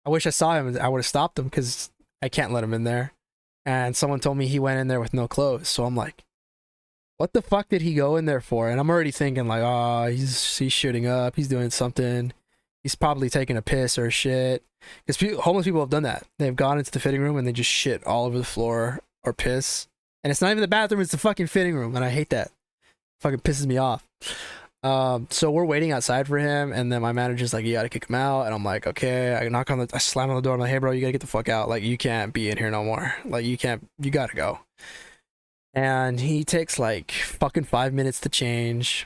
wish I saw him. I would have stopped him because I can't let him in there. And someone told me he went in there with no clothes. So I'm like, what the fuck did he go in there for? And I'm already thinking like, oh, he's shooting up. He's doing something. He's probably taking a piss or shit. Because homeless people have done that. They've gone into the fitting room and they just shit all over the floor or piss. And it's not even the bathroom. It's the fucking fitting room. And I hate that. Fucking pisses me off. So we're waiting outside for him, and then my manager's like, "You gotta kick him out," and I'm like, "Okay." I slam on the door. I'm like, "Hey, bro, you gotta get the fuck out. Like, you can't be in here no more. Like, you gotta go." And he takes like fucking 5 minutes to change,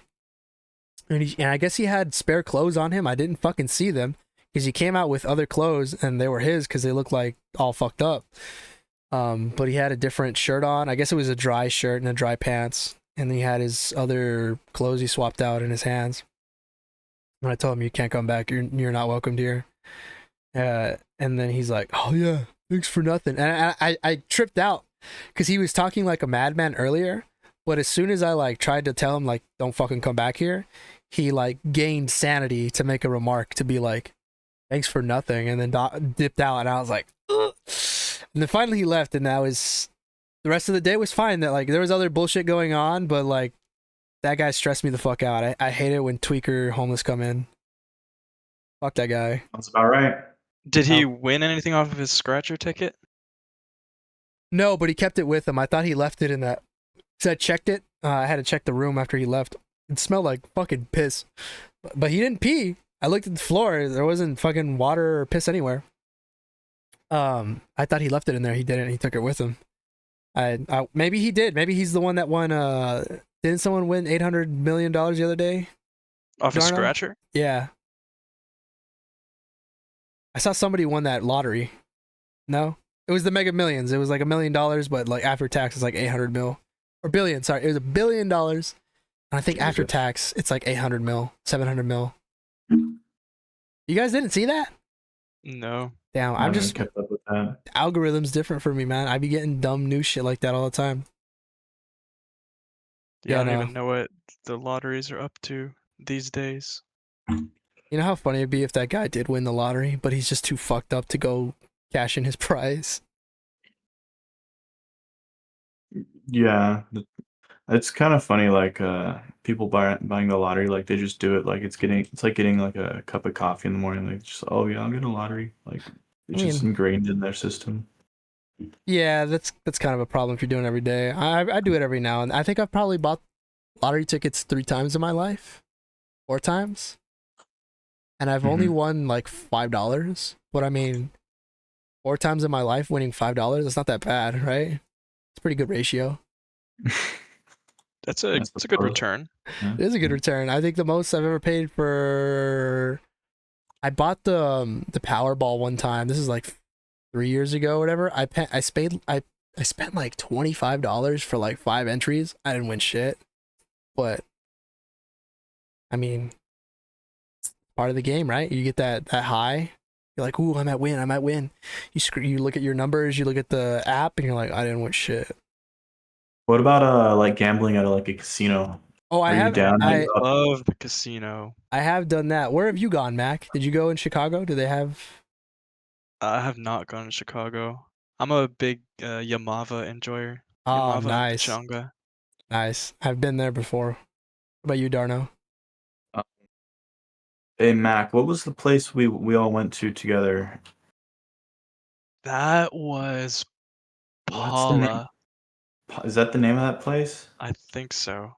and I guess he had spare clothes on him. I didn't fucking see them because he came out with other clothes, and they were his because they looked like all fucked up. But he had a different shirt on. I guess it was a dry shirt and a dry pants. And he had his other clothes he swapped out in his hands. And I told him, "You can't come back. You're not welcomed here." And then he's like, "Oh yeah, thanks for nothing." And I tripped out because he was talking like a madman earlier. But as soon as I like tried to tell him like, "Don't fucking come back here," he like gained sanity to make a remark to be like, "Thanks for nothing," and then dipped out. And I was like, ugh. And then finally he left, and that was. The rest of the day was fine. That like there was other bullshit going on, but like that guy stressed me the fuck out. I hate it when tweaker homeless come in. Fuck that guy. That's about right. Did he win anything off of his scratcher ticket? No, but he kept it with him. I thought he left it in that. So I checked it. I had to check the room after he left. It smelled like fucking piss, but he didn't pee. I looked at the floor. There wasn't fucking water or piss anywhere. I thought he left it in there. He didn't. He took it with him. I maybe he did. Maybe he's the one that won. Didn't someone win $800 million the other day? Off a scratcher? Yeah. I saw somebody won that lottery. No, it was the Mega Millions. It was like $1 million, but like after tax, it's like 800 mil or billion. Sorry, it was $1 billion. And I think after tax, it's like 800 mil, 700 mil. You guys didn't see that? No. Damn, I'm just kept up with that. Algorithm's different for me, man. I be getting dumb new shit like that all the time. Yeah, I don't even know what the lotteries are up to these days. You know how funny it'd be if that guy did win the lottery, but he's just too fucked up to go cash in his prize. Yeah, it's kind of funny. Like people buying the lottery, like they just do it. Like it's like getting like a cup of coffee in the morning. Like just, oh yeah, I'll get a lottery. Like it's just ingrained in their system. Yeah, that's kind of a problem if you're doing it every day. I do it every now and I think I've probably bought lottery tickets 3 times in my life, 4 times, and I've only won like $5. But I mean, 4 times in my life winning $5, that's not that bad, right? It's a pretty good ratio. That's a good return. Yeah. It is a good return. I think the most I've ever paid for. I bought the Powerball one time. This is like 3 years ago or whatever. I spent like $25 for like 5 entries. I didn't win shit, but I mean, it's part of the game, right? You get that high. You're like, ooh, I might win. You look at your numbers, you look at the app, and you're like, I didn't win shit. What about like gambling at like a casino? Oh, I Are you have down? I Up? Love the casino. I have done that. Where have you gone, Mac? Did you go in Chicago? Do they have? I have not gone to Chicago. I'm a big Yamava enjoyer. Oh, Yamava and nice, Pachanga. nice. I've been there before. What about you, Darno? Uh, Hey Mac, what was the place we all went to together? That was What's the name? Paula. Is that the name of that place? I think so.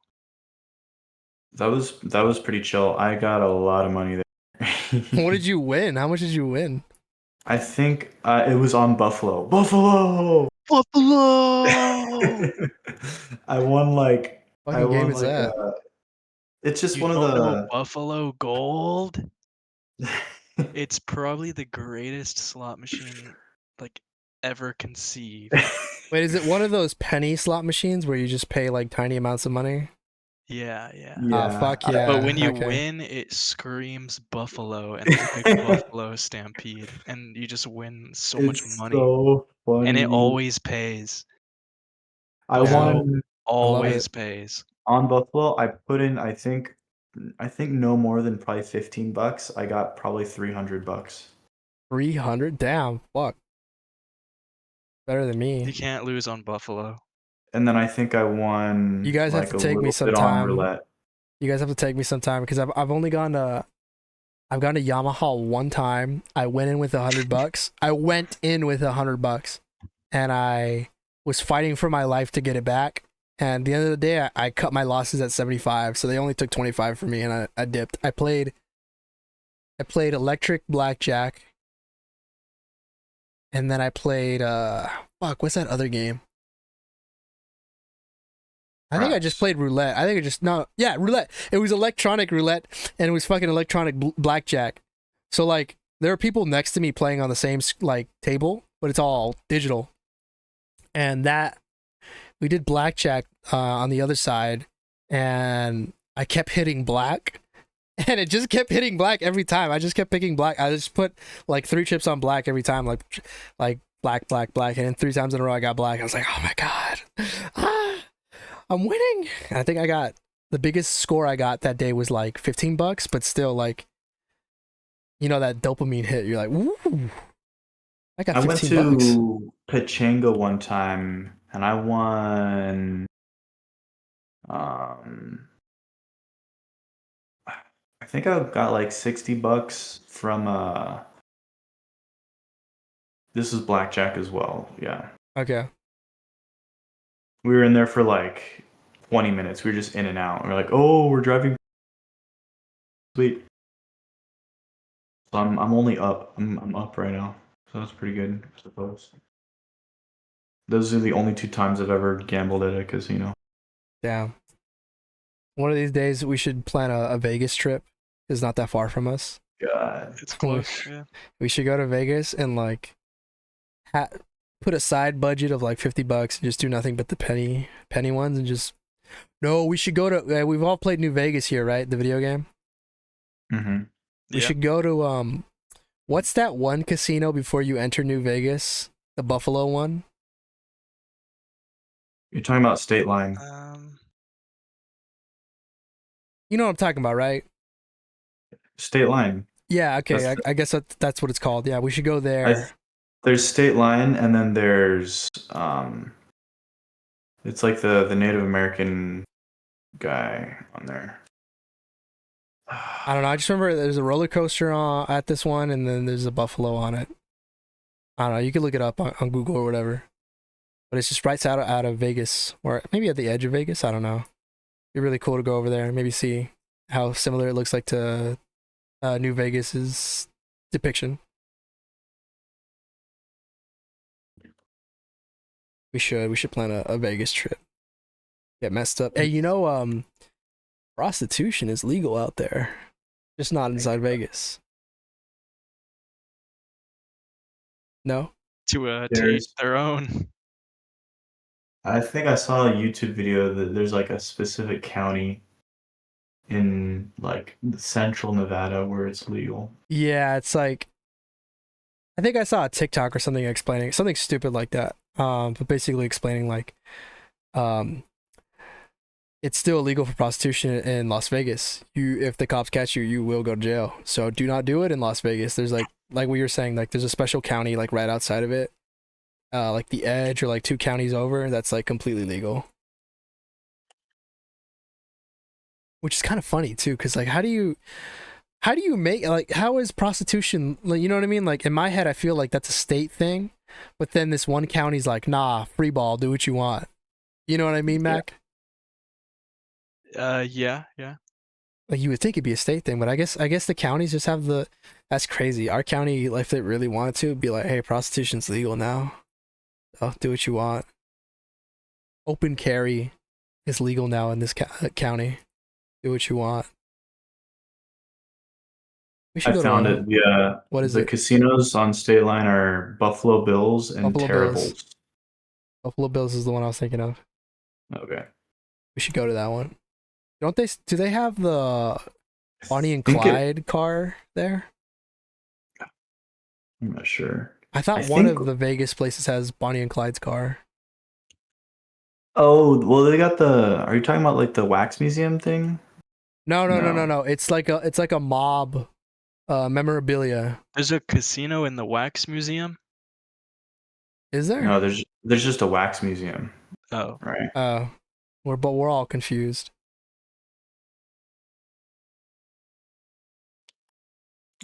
That was pretty chill. I got a lot of money What there. did you win? How much did you win? I think it was on Buffalo. Buffalo! Buffalo! I Fucking game won is like that? it's just You one of don't know the Buffalo Gold? It's probably the greatest slot machine like ever conceived. Wait, is it one of those penny slot machines where you just pay like tiny amounts of money? Yeah, yeah. Yeah, Fuck But when yeah. you Okay. win, it screams Buffalo, and there's a big Buffalo stampede, and you just win so much it's money, so and it funny. always pays. I Yeah, Buffalo won I love it. always pays. on Buffalo. I put in I think no more than probably $15. I got probably $300. 300? Damn, fuck. Better than You me. can't lose on Buffalo. And then I think I You won guys have like to a take me little bit on sometime. roulette. You guys have to take me sometime because I've only gone to Yamaha one time. I went in with $100. I went in with $100, and I was fighting for my life to get it back. And at the end of the day, I cut my losses at 75, so they only took 25 from me, and I dipped. I played electric blackjack, and then I played what's that other game? I think I just Craps. played roulette. I think I just no, yeah, roulette. It was electronic roulette, and it was fucking electronic blackjack. So like, there are people next to me playing on the same like table, but it's all digital. And that we did blackjack on the other side, and I kept hitting black, and it just kept hitting black every time. I just kept picking black. I just put like 3 chips on black every time, like black, black, black, and then 3 times in a row I got black. I was like, oh my god, I'm winning. I think I got the biggest score I got that day was like $15, but still like, that dopamine hit. You're like, ooh, I got I went 15 bucks. to Pachanga one time and I won um I think I got like $60 from this is blackjack as well. Yeah. Okay. We were in there for like 20 minutes. We were just in and out. We are like, "Oh, we're driving sweet." So I'm only up. I'm up right now. So that's pretty good, I suppose. Those are the only 2 times I've ever gambled at a casino. Damn. One of these days we should plan a Vegas trip. It's not that far from us. God. It's close, yeah. We should go to Vegas and like put a side budget of like $50 and just do nothing but the penny ones and just. No, we should go to. We've all played New Vegas here, right? The video game. Mm-hmm. We Yeah. should go to what's that one casino before you enter New Vegas? The Buffalo one. You're talking about State Line. You know what I'm talking about, right? State Line. Yeah. Okay. That's I guess that's what it's called. Yeah, we should go I there. there's State Line and then there's it's like the Native American guy on there. I don't know. I just remember there's a roller coaster at this one, and then there's a buffalo on it. I don't know. You can look it up on Google or whatever. But it's just right out of Vegas, or maybe at the edge of Vegas. I don't know. It'd be really cool to go over there and maybe see how similar it looks like to New Vegas's depiction. We should plan a Vegas trip. Get messed up. Hey, prostitution is legal out there, just not inside Vegas. No. To There's each their own. I think I saw a YouTube video that there's like a specific county in like central Nevada where it's legal. Yeah, it's like I think I saw a TikTok or something explaining something stupid like that. But basically explaining like, it's still illegal for prostitution in Las Vegas. If the cops catch you, you will go to jail. So do not do it in Las Vegas. There's like what you're saying, like there's a special county like right outside of it, like the Edge or like 2 counties over. That's like completely legal, which is kind of funny too. Because like, how do you make like how is prostitution? Like, you know what I mean? Like in my head, I feel like that's a state thing, but then this one county's like, nah, free ball, do what you want. You know what I mean, Mac? Yeah. Like you would think it'd be a state thing, but I guess the counties just have the. That's crazy. Our county, like, if they really wanted to, be like, hey, prostitution's legal now. So do what you want. Open carry is legal now in this county. Do what you want. We should I go found to it. The what is the it? casinos on State Line are Buffalo Bills and Buffalo Bills. Terribles. Buffalo Bills is the one I was thinking of. Okay. We should go to that one. Don't they? Do they have the Bonnie and think Clyde car there? I'm not sure. I thought I one think- of the Vegas places has Bonnie and Clyde's car. Oh, well, they got the. Are you talking about like the wax museum thing? No. It's like a mob memorabilia. There's a casino in the Wax Museum. Is there? No, there's just a wax museum, Oh, right? We're all confused.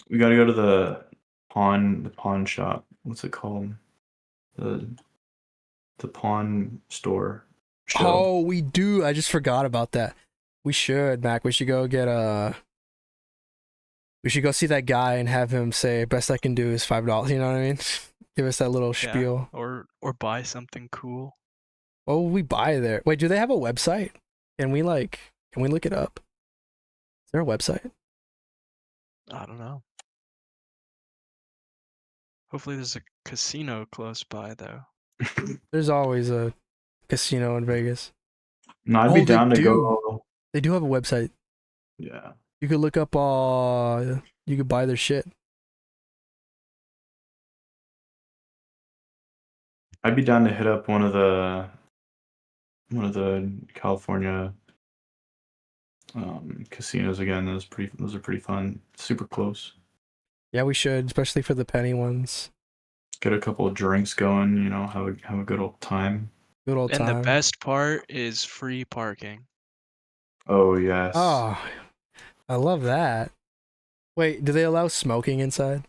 We got to go to the pawn shop. What's it called? The pawn store. Show. Oh, we do. I just forgot about that. We should, Mac. We should go get we should go see that guy and have him say, "Best I can do is $5." You know what I mean? Give us that little yeah. spiel. Or buy something cool. What will we buy there? Wait, do they have a website? Can we look it up? Is there a website? I don't know. Hopefully there's a casino close by though. There's always a casino in Vegas. No, I'd Oh, be they down to do. go. They do have a website. Yeah. You could look up you could buy their shit. I'd be down to hit up one of the California casinos again. Those are pretty fun. Super close. Yeah, we should, especially for the penny ones. Get a couple of drinks going. You know, have a good old time. Good old And time. the best part is free parking. Oh yes. Oh, I love that. Wait, do they allow smoking inside?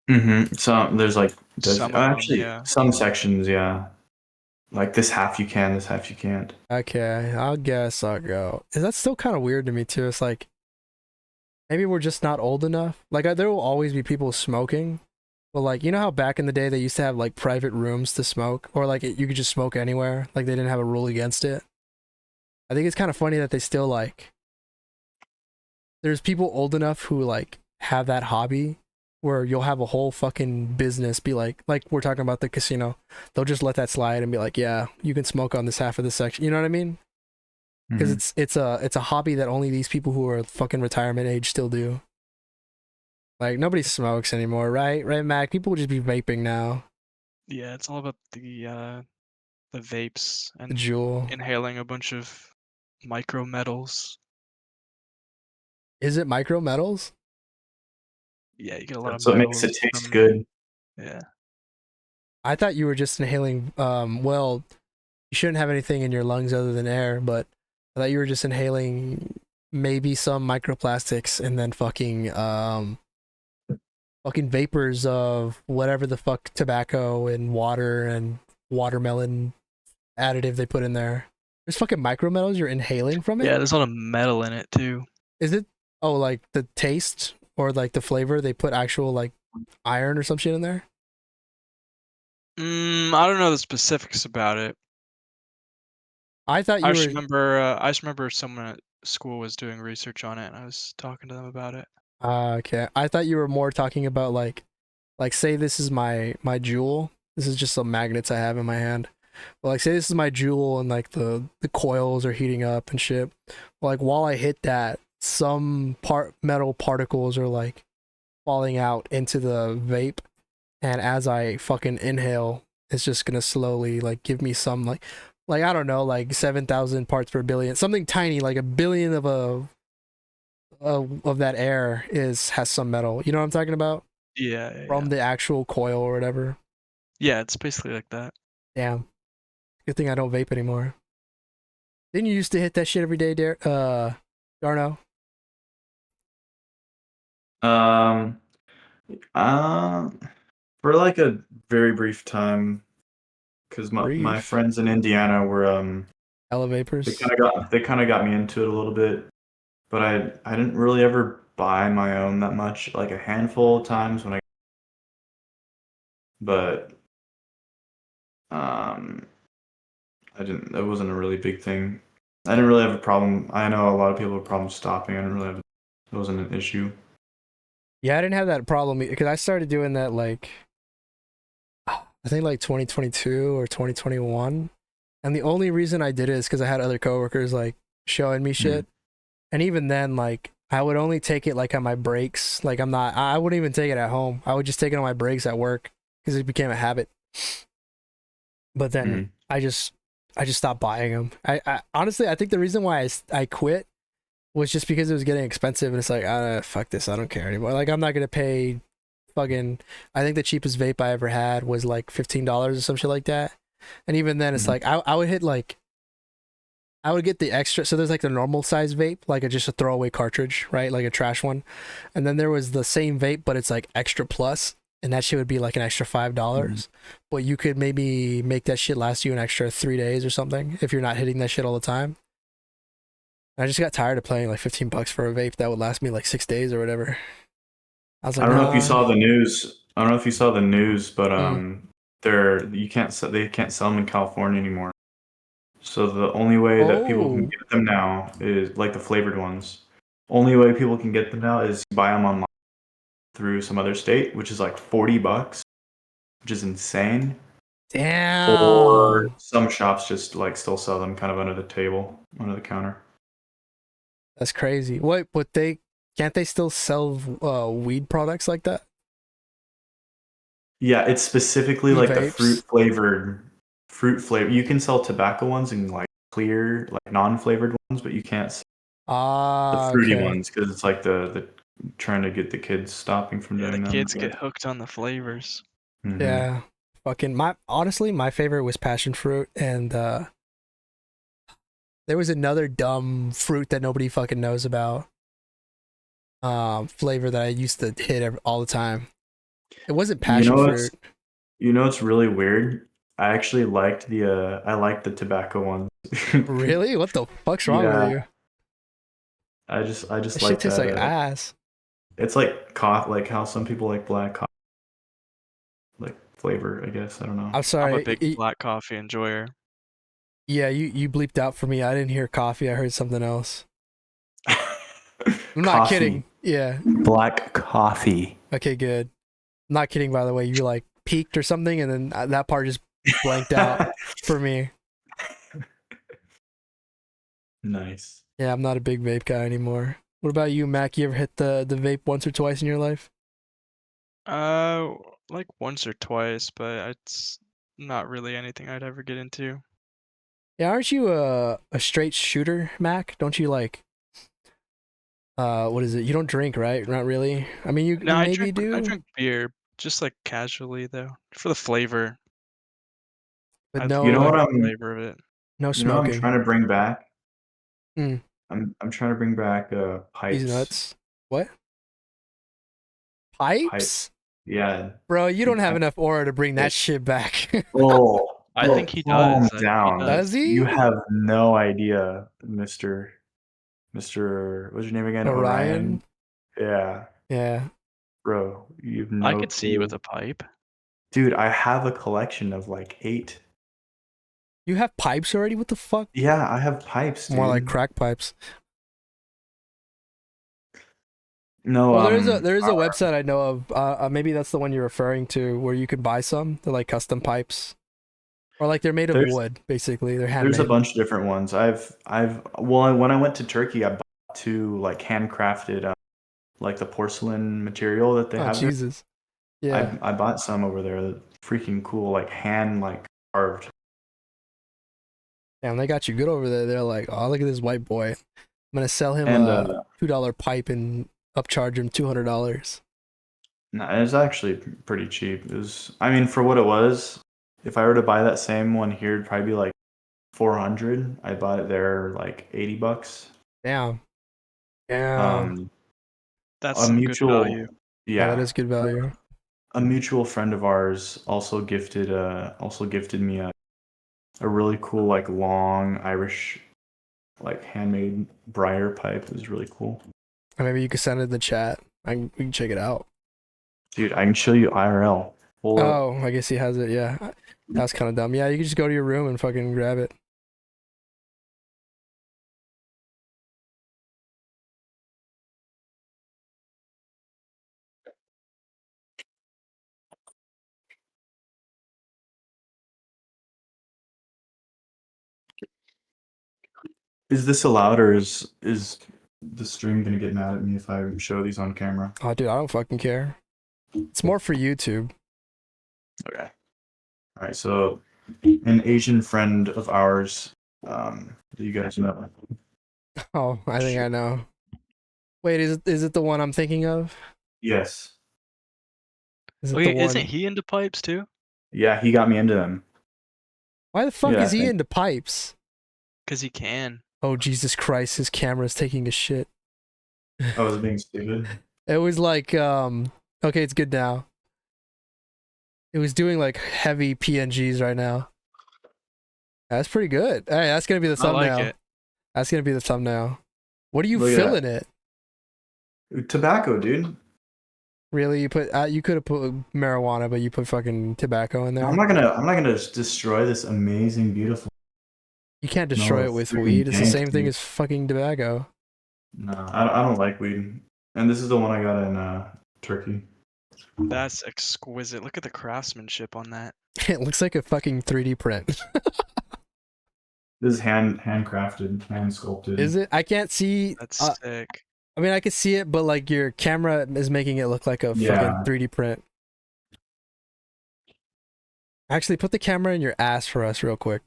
Mm-hmm. So there's like Some of them, actually yeah. some sections, yeah. Like this half you can, this half you can't. Okay, I guess I'll go. That's still kind of weird to me too. It's like maybe we're just not old enough. Like there will always be people smoking, but like you know how back in the day they used to have like private rooms to smoke, or like you could just smoke anywhere. Like they didn't have a rule against it. I think it's kind of funny that they still like. There's people old enough who like have that hobby where you'll have a whole fucking business be like we're talking about the casino. They'll just let that slide and be like, yeah, you can smoke on this half of the section. You know what I mean? Because Mhm. it's a hobby that only these people who are fucking retirement age still do. Like nobody smokes anymore, right? Right, Mac? People will just be vaping now. Yeah, it's all about the vapes The and jewel. inhaling a bunch of micro metals. Is it micro metals? Yeah, you get a lot That's of what metals. makes it taste from- good. Yeah. I thought you were just inhaling. Well, you shouldn't have anything in your lungs other than air, but I thought you were just inhaling maybe some microplastics and then fucking vapors of whatever the fuck tobacco and water and watermelon additive they put in there. There's fucking micro metals you're inhaling from it? Yeah, there's a lot of metal in it too. Is it like the taste or like the flavor they put actual like iron or some shit in there? I don't know the specifics about it. I thought you I were just remember someone at school was doing research on it, and I was talking to them about it. okay. I thought you were more talking about like say this is my jewel. This is just some magnets I have in my hand. But like say this is my jewel and like the coils are heating up and shit. Like while I hit that, some metal particles are like falling out into the vape, and as I fucking inhale, it's just gonna slowly like give me some like Like I don't know, like 7,000 parts per billion, something tiny, like a billion of that air has some metal. You know what I'm talking about? Yeah, yeah, From yeah. the actual coil or whatever. Yeah, it's basically like that. Damn. Good thing I don't vape anymore. Didn't you used to hit that shit every day, Darno? Um, uh, for like a very brief time, because my Brief. friends in Indiana were Elevapors. they kind of got me into it a little bit, but I didn't really ever buy my own that much, like a handful of times when but um, I didn't. That wasn't a really big thing. I didn't really have a problem. I know a lot of people have problems stopping. I didn't really have. It wasn't an issue. Yeah, I didn't have that problem because I started doing that like I think like 2022 or 2021. And the only reason I did it is because I had other coworkers like showing me Mhm. shit. And even then, like I would only take it like on my breaks. Like I wouldn't even take it at home. I would just take it on my breaks at work because it became a habit. But then Mhm. I just stopped buying them. I honestly I think the reason why I quit was just because it was getting expensive and it's like fuck this, I don't care anymore. Like I'm not gonna pay fucking. I think the cheapest vape I ever had was like $15 or some shit like that. And even then, it's Mhm. like I would hit like I would get the extra. So there's like the normal size vape, like just a throwaway cartridge, right? Like a trash one. And then there was the same vape, but it's like extra plus, and that shit would be like an extra $5. Mhm. But you could maybe make that shit last you an extra 3 days or something if you're not hitting that shit all the time. I just got tired of paying like $15 for a vape that would last me like 6 days or whatever. I was I like, don't know if you nah. saw the news. I don't know if you saw the news, but Mm. they can't sell them in California anymore. So the only way that people can Oh, get them now is like the flavored ones. Only way people can get them now is buy them online through some other state, which is like $40, which is insane. Or damn. some shops just like still sell them kind of under the table, under the counter. That's crazy. What? But they can't they still sell weed products like that? Yeah, it's specifically E like the vapes. fruit flavor. You can sell tobacco ones and like clear, like non-flavored ones, but you can't sell the Ah, fruity okay. ones because it's like the trying to get the kids stopping from Yeah, the doing them. kids get hooked on the flavors. Mm-hmm. Yeah. Fucking my honestly, my favorite was passion fruit, and there was another dumb fruit that nobody fucking knows about. Flavor that I used to hit all the time. It wasn't You passion know it's fruit. it's really weird. I liked the tobacco ones. Really? What the fuck's wrong with Yeah, you? I That just shit like tastes that. like ass. It's like coffee, like how some people like black coffee, like flavor. I guess I don't know. I'm I'm a sorry. big black coffee enjoyer. Yeah, you bleeped out for me. I didn't hear coffee. I heard something else. I'm not Coffee, kidding. Yeah. black coffee. Okay, good. I'm not kidding, by the way. You like peaked or something, and then that part just blanked out for me. Nice. Yeah, I'm not a big vape guy anymore. What about you, Mac? You ever hit the vape once or twice in your life? Uh, like once or twice, but it's not really anything I'd ever get into. Yeah, aren't you a straight shooter, Mac? Don't you like what is it? You don't drink, right? Not really. I mean, No, you maybe I do, drink beer just like casually though, for the flavor. but I You know like what no the I'm flavor of it. no you know what I'm smoking. trying to bring back? Mm, I'm trying to bring back these pipes. nuts. What? Pipe. Pipes? Yeah. Bro, you don't have I- enough aura to bring that it- shit back. I think he Calm does. I think he down. Does does. You he? have no idea, Mr. What's your name again? Orion? Orion? Yeah, Yeah. bro, you have I no could see you with clue. a pipe. Dude, I have a collection of like 8. You have pipes already? What the fuck? Yeah, I have pipes, More like dude. crack pipes. No, Well, there is a website I know of. Maybe that's the one you're referring to, where you can buy some. They're like custom pipes, or like they're made of there's wood. Basically, they're there's a handmade. bunch of different ones. Well, when I went to Turkey, I bought 2 like handcrafted like the porcelain material that they Oh have there. Jesus! Yeah, I bought some over there. Freaking cool, like hand like carved. Damn, they got you good over there. They're like, oh, look at this white boy. I'm gonna sell him And a $2 pipe and upcharge him $200. no, it was actually pretty cheap. It was, I mean, for what it was, if I were to buy that same one here, it'd probably be like 400. I bought it there like $80. Damn. Damn. That's A some good mutual, value. Yeah, that yeah, is good value. a mutual friend of ours also gifted me a really cool like long Irish like handmade briar pipe. It was really cool. Or maybe you could send it in the chat. We can check it out. Dude, I can show you IRL. Pull up. Oh, I guess he has it. Yeah, that was kind of dumb. Yeah, you can just go to your room and fucking grab it. Is this allowed, or is the stream gonna get mad at me if I show these on camera? Oh, dude, I don't fucking care. It's more for YouTube. Okay. All right. So, an Asian friend of ours, that you guys know. Oh, I think I know. Wait, is it the one I'm thinking of? Yes. Is it Wait, the one? isn't he into pipes too? Yeah, he got me into them. Why the fuck Yeah, is I he think- into pipes? Because he can. Oh, Jesus Christ, his camera's taking a shit. I was being stupid. It was like, okay, it's good now. It was doing like heavy PNGs right now. That's pretty good. Hey, that's gonna be the I thumbnail. like it. That's gonna be the thumbnail. What do you Look at fill that. in it? Tobacco, dude. Really? You could have put marijuana, but you put fucking tobacco in there. I'm not gonna destroy this amazing, beautiful. You can't destroy No, it with freaking weed. It's the dank, same thing dude. as fucking tobacco. No, I don't like weed. And this is the one I got in Turkey. That's exquisite. Look at the craftsmanship on that. It looks like a fucking 3D print. This is handcrafted, hand sculpted. Is it? I can't see. That's sick. I mean, I can see it, but like your camera is making it look like a Yeah. fucking 3D print. Actually, put the camera in your ass for us real quick.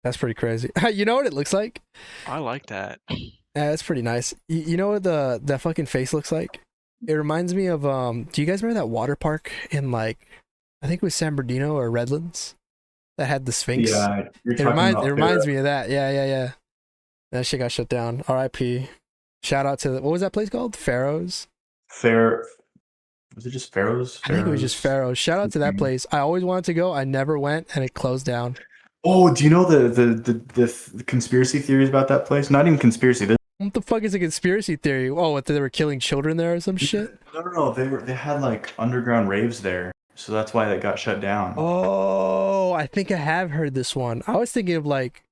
That's pretty crazy. You know what it looks like? I like that. Yeah, it's pretty nice. You know what that fucking face looks like? It reminds me of do you guys remember that water park in like I think it was San Bernardino or Redlands that had the Sphinx? Yeah, you're It talking about reminds me of that. Yeah. That shit got shut down. R.I.P. Shout out to what was that place called? Pharaohs. Was it just Pharaohs? I think it was just Pharaohs. Shout out to that place. I always wanted to go. I never went, and it closed down. Oh, do you know the conspiracy theories about that place? Not even conspiracy. What the fuck is a conspiracy theory? Oh, what, they were killing children there or some shit? No. They had like underground raves there, so that's why they got shut down. Oh, I think I have heard this one. I was thinking of like,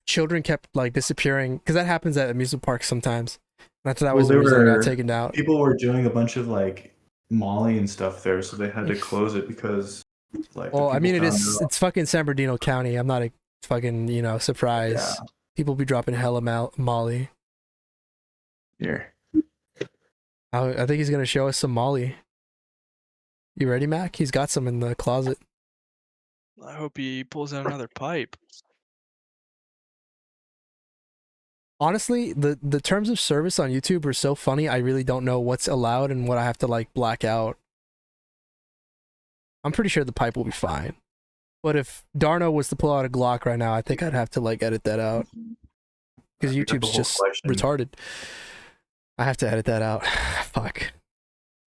children kept like disappearing because that happens at amusement parks sometimes. That's that was the reason they got taken down. People were doing a bunch of like Molly and stuff there, so they had to close it because like. Well, I mean, it's fucking San Bernardino County. I'm not a fucking surprised. Yeah. People be dropping hella Molly. Here. I think he's gonna show us some Molly. You ready, Mac? He's got some in the closet. I hope he pulls out another pipe. Honestly, the terms of service on YouTube are so funny. I really don't know what's allowed and what I have to like black out. I'm pretty sure the pipe will be fine. But if Darno was to pull out a Glock right now, I think I'd have to like edit that out. Because YouTube's just retarded. I have to edit that out. Fuck.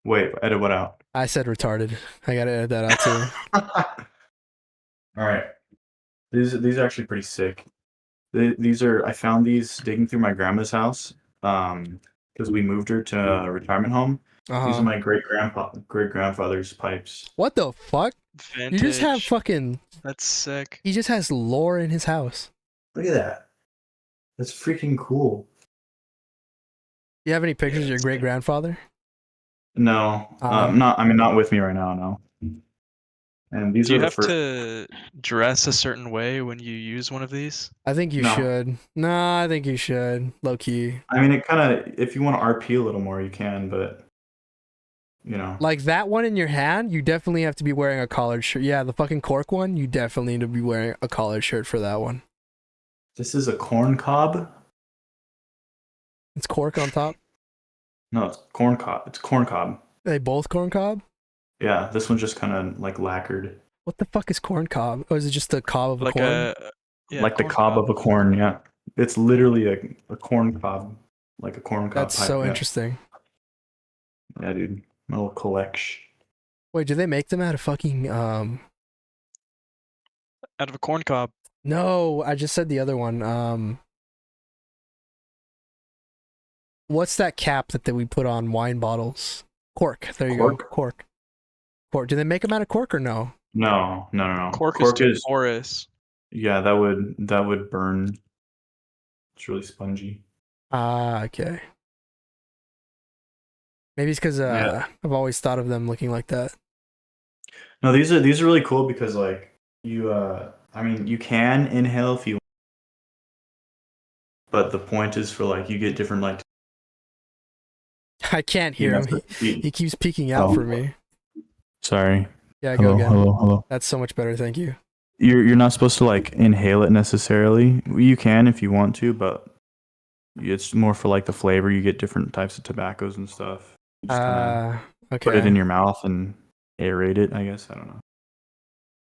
Wait, edit what out? I said retarded. I gotta edit that out too. All right. These are actually pretty sick. I found these digging through my grandma's house because we moved her to a retirement home. These are my great grandfather's pipes. What the fuck? Vintage. You just have fucking. That's sick. He just has lore in his house. Look at that. That's freaking cool. You have any pictures of your great grandfather? No, not with me right now. No. And these Do are you the have first. to dress a certain way when you use one of these? I think you No. should. No, I think you should. Low key. I mean, it kind of. If you want to RP a little more, you can, but you know. Like that one in your hand, you definitely have to be wearing a collared shirt. Yeah, the fucking cork one, you definitely need to be wearing a collared shirt for that one. This is a corn cob. It's cork on top. No, it's corn cob. It's corn cob. Are they both corn cob? Yeah, this one's just kind of like lacquered. What the fuck is corn cob? Or is it just the cob of a Like corn? Like the cob of a corn, yeah. It's literally a corn cob. Like a corn cob That's pipe. so yeah. interesting. Yeah, dude. My little collection. Wait, do they make them out of fucking out of a corn cob. No, I just said the other one. What's that cap that we put on wine bottles? Cork. There you go. Cork. Cork. Do they make them out of cork or no? No. Cork is too porous. Yeah, that would burn. It's really spongy. Ah, okay. Maybe it's because I've always thought of them looking like that. No, these are really cool because like you I mean you can inhale if you, but the point is for like you get different like. I can't hear him. He keeps peeking out for me. Sorry. Yeah, Hello, go again. hello. That's so much better. Thank you. You're not supposed to like inhale it necessarily. You can if you want to, but it's more for like the flavor. You get different types of tobaccos and stuff. You just Okay. put it in your mouth and aerate it, I guess. I don't know.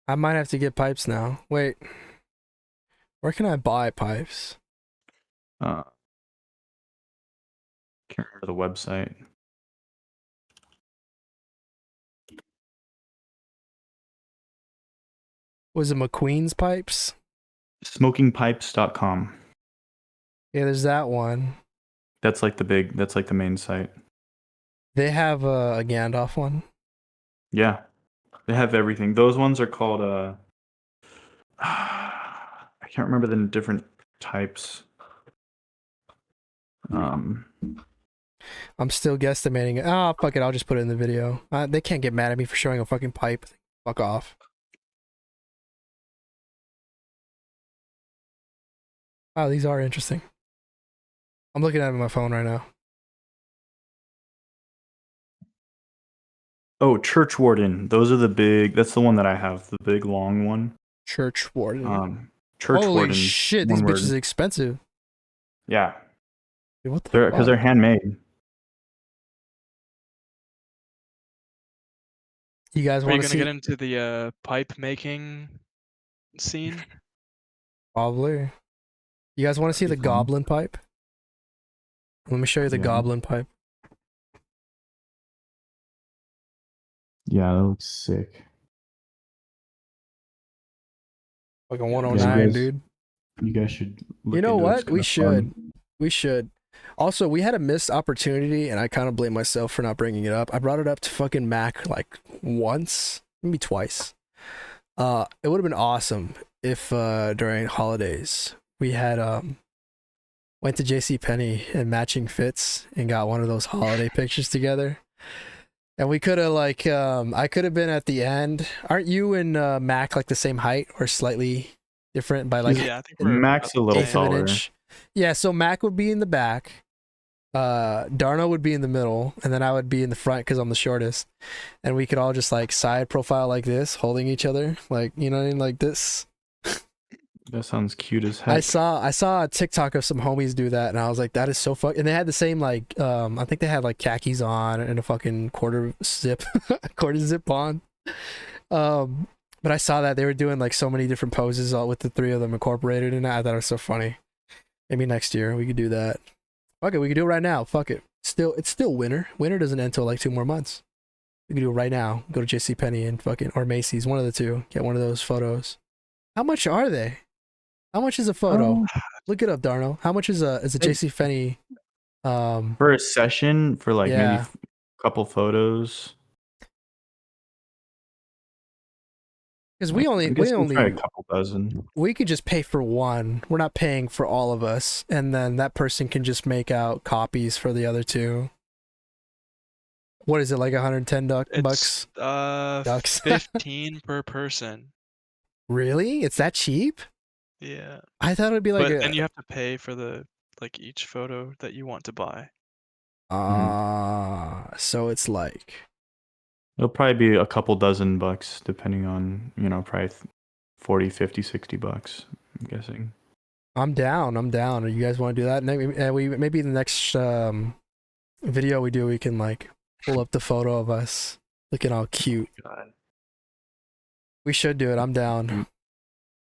I might have to get pipes now. Wait. Where can I buy pipes? Can't remember the website. Was it McQueen's pipes? Smokingpipes.com. Yeah, there's that one. That's like the main site. They have a Gandalf one. Yeah. They have everything. Those ones are called I can't remember the different types. I'm still guesstimating it. Oh, fuck it. I'll just put it in the video. They can't get mad at me for showing a fucking pipe. Fuck off. Oh, these are interesting. I'm looking at them on my phone right now. Oh, Church Warden. Those are the big. That's the one that I have. The big long one. Church Warden. Church Holy Warden. shit, these bitches are expensive. Yeah. Dude, what the fuck? Because they're handmade. You guys want to see? Are you gonna get into the pipe making scene? Probably. You guys want to see the goblin pipe? Let me show you the goblin pipe. Yeah, that looks sick. Like a 109, dude. You guys should look You know into it. what? We should. We should. Also, we had a missed opportunity, and I kind of blame myself for not bringing it up. I brought it up to fucking Mac like once, maybe twice. It would have been awesome if during holidays we had went to JCPenney and matching fits and got one of those holiday pictures together. And we could have like I could have been at the end. Aren't you and Mac like the same height or slightly different by like Yeah, I think we're Mac's a little eighth of an taller. inch? Yeah, so Mac would be in the back. Darno would be in the middle, and then I would be in the front because I'm the shortest. And we could all just like side profile like this, holding each other, like, you know what I mean, like this. That sounds cute as heck. I saw a TikTok of some homies do that, and I was like, that is so fuck. And they had the same like I think they had like khakis on and a fucking quarter zip on. But I saw that they were doing like so many different poses all with the three of them incorporated, and I thought it was so funny. Maybe next year we could do that. Fuck it, we could do it right now. Fuck it. It's still winter. Winter doesn't end until like 2 more months. We could do it right now. Go to JCPenney and fucking or Macy's, one of the two. Get one of those photos. How much are they? How much is a photo? Look it up, Darno. How much is a JCPenney? For a session for like maybe a couple photos. Because we only try a couple dozen. We could just pay for one. We're not paying for all of us, and then that person can just make out copies for the other two. What is it, like $110 bucks? Ducks. 15 per person. Really? It's that cheap? Yeah. I thought it'd be like. But then you have to pay for the like each photo that you want to buy. So it's like It'll probably be a couple dozen bucks, depending on, probably 40, 50, $60, I'm guessing. I'm down. I'm down. You guys want to do that? Maybe the next video we do, we can like pull up the photo of us looking all cute. God. We should do it. I'm down.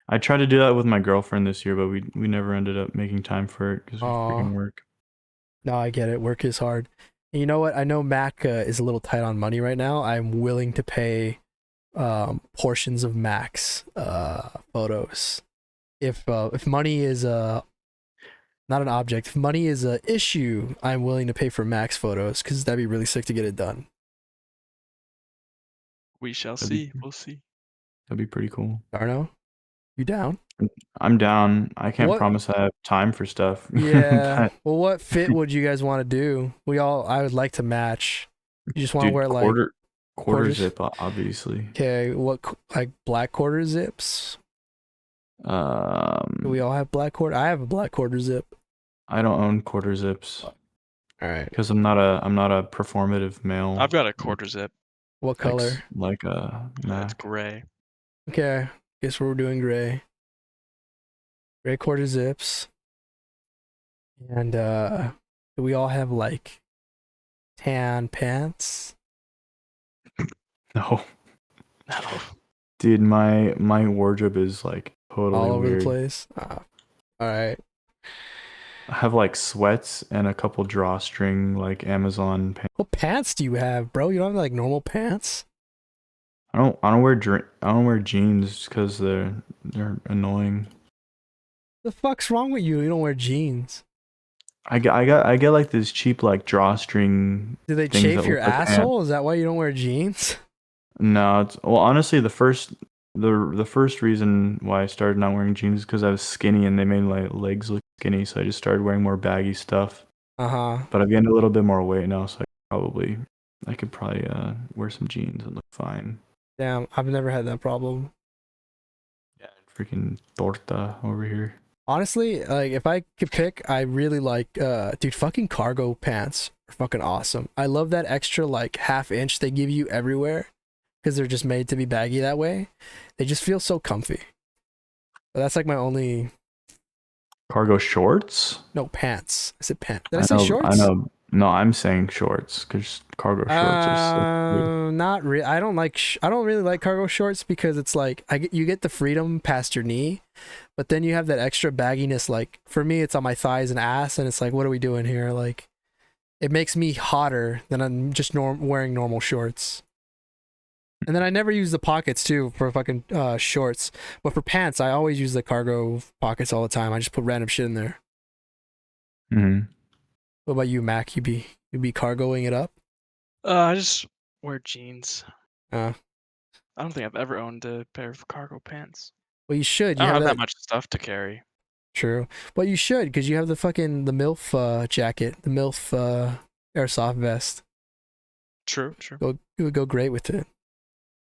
I tried to do that with my girlfriend this year, but we never ended up making time for it because of freaking work. No, I get it. Work is hard. And you know what? I know Mac is a little tight on money right now. I'm willing to pay portions of Mac's photos. If money is not an object, if money is a issue, I'm willing to pay for Mac's photos because that'd be really sick to get it done. We shall see. We'll see. That'd be pretty cool. Darno, you down? I'm down. I can't What- promise I have time for stuff. Yeah. Well, what fit would you guys want to do? I would like to match. You just want to Dude, wear like quarter quarters? zip, obviously. Okay, what like black quarter zips? Do we all have black quarter? I have a black quarter zip. I don't own quarter zips All right. because I'm not a performative male. I've got a quarter zip. What color? Like It's Mac. gray. Okay. Guess we're doing gray. Gray quarter zips. And do we all have like tan pants? No, No. dude, my wardrobe is like totally All over weird. the place. All right. I have like sweats and a couple drawstring like Amazon pants. What pants do you have, bro? You don't have like normal pants? I don't wear jeans because they're annoying. The fuck's wrong with you? You don't wear jeans. I get like this cheap like drawstring. Do they things chafe that your look like asshole? Is that why you don't wear jeans? No, well, honestly, the first reason why I started not wearing jeans is because I was skinny and they made my legs look skinny, so I just started wearing more baggy stuff. Uh-huh. But I've gained a little bit more weight now, so I could probably wear some jeans and look fine. Damn, I've never had that problem. Yeah, freaking torta over here. Honestly, like if I could pick, I really like dude, fucking cargo pants are fucking awesome. I love that extra like half inch they give you everywhere because they're just made to be baggy that way. They just feel so comfy. But that's like my only Cargo shorts? no pants. I said pants. Did I say shorts? I know. No, I'm saying shorts because cargo shorts are Not really. I don't like. I don't really like cargo shorts because it's like you get the freedom past your knee, but then you have that extra bagginess. Like for me, it's on my thighs and ass, and it's like, what are we doing here? Like, it makes me hotter than I'm just wearing normal shorts. And then I never use the pockets too for fucking shorts, but for pants, I always use the cargo pockets all the time. I just put random shit in there. Mm-hmm. What about you, Mac? You be cargoing it up? I just wear jeans. Uh, I don't think I've ever owned a pair of cargo pants. well, you should. I You don't have that that much stuff to carry. True. Well, you should because you have the MILF jacket, the MILF airsoft vest. True. It would go great with it.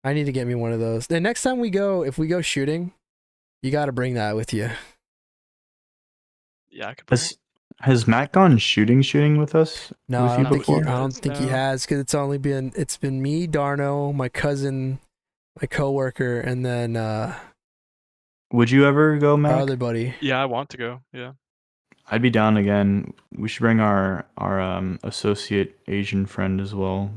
I need to get me one of those. The next time if we go shooting, you got to bring that with you. Yeah, I could. Has Matt gone shooting with us? No, with I you don't think before? I don't think he has because it's been me, Darno, my cousin, my coworker, and then Would you ever go, our Matt? other buddy. Yeah, I want to go. Yeah. I'd be down again. We should bring our associate Asian friend as well.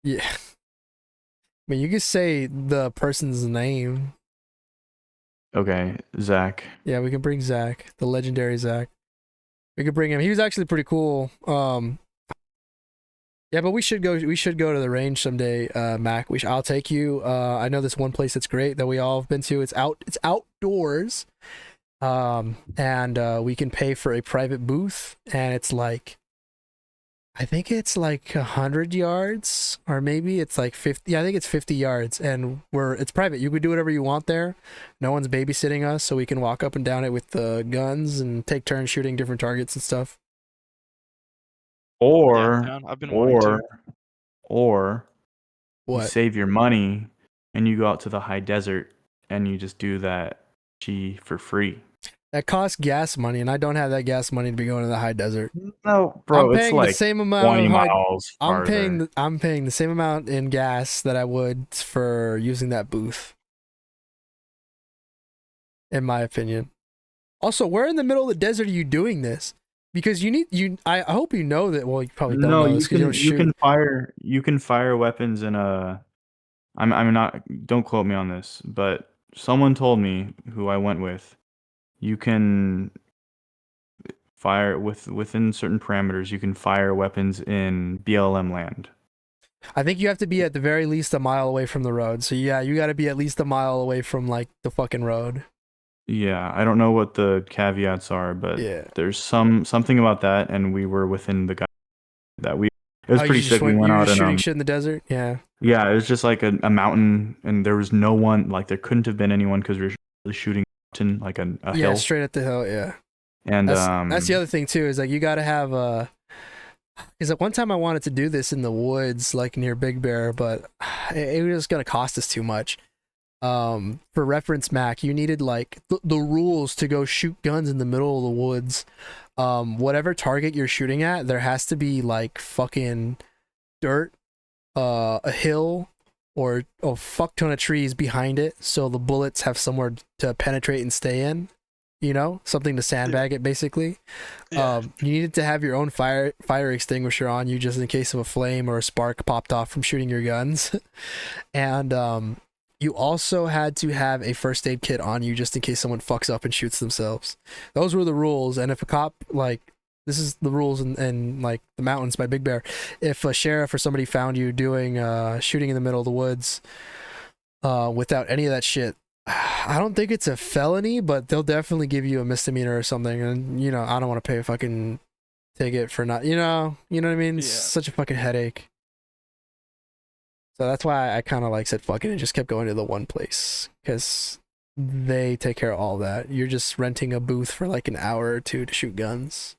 Yeah. I mean, you could say the person's name. Okay, Zach. Yeah, we can bring Zach, the legendary Zach. We could bring him. He was actually pretty cool. Yeah, but we should go to the range someday, Mac. I'll take you. I know this one place that's great that we all have been to. It's outdoors. And we can pay for a private booth, and it's like I think it's like 100 yards, or maybe it's like 50. Yeah, I think it's 50 yards, and it's private. You could do whatever you want there. No one's babysitting us, so we can walk up and down it with the guns and take turns shooting different targets and stuff. Or Yeah, I've been wanting to. or you What? save your money and you go out to the high desert and you just do that for free. That costs gas money, and I don't have that gas money to be going to the high desert. No, I'm bro, it's paying the like same amount 20 of hard. miles farther. I'm paying the same amount in gas that I would for using that booth. In my opinion. Also, where in the middle of the desert are you doing this? Because you need you. I hope you know that. Well, you probably don't No, know this because you don't you shoot. can fire weapons in a. I'm not. Don't quote me on this, but someone told me who I went with. You can fire within certain parameters. You can fire weapons in BLM land. I think you have to be at the very least a mile away from the road. So yeah, you got to be at least a mile away from like the fucking road. Yeah, I don't know what the caveats are, but Yeah. there's something about that, and we were within the guy that we. It was Oh, you pretty just sick. We went. went You're out just and shooting shit in the desert. Yeah. yeah, it was just like a mountain, and there was no one. Like there couldn't have been anyone because we were really shooting a mountain, like a Yeah, hill, straight at the hill. Yeah. and That's the other thing too. Is like you got to have Because at one time I wanted to do this in the woods, like near Big Bear, but it was gonna cost us too much. For reference, Mac, you needed like the rules to go shoot guns in the middle of the woods. Whatever target you're shooting at, there has to be like fucking dirt, a hill, or a fuck ton of trees behind it, so the bullets have somewhere to penetrate and stay in. You know, something to sandbag it, basically. Yeah. You needed to have your own fire extinguisher on you just in case of a flame or a spark popped off from shooting your guns. And you also had to have a first aid kit on you just in case someone fucks up and shoots themselves. Those were the rules. And if a cop, like, this is the rules in like the mountains by Big Bear, if a sheriff or somebody found you doing shooting in the middle of the woods without any of that shit, I don't think it's a felony, but they'll definitely give you a misdemeanor or something. And you know, I don't want to pay a fucking ticket for not, you know what I mean? It's Yeah. such a fucking headache. So that's why I kind of like said fuck it and just kept going to the one place because they take care of all that. You're just renting a booth for like an hour or two to shoot guns.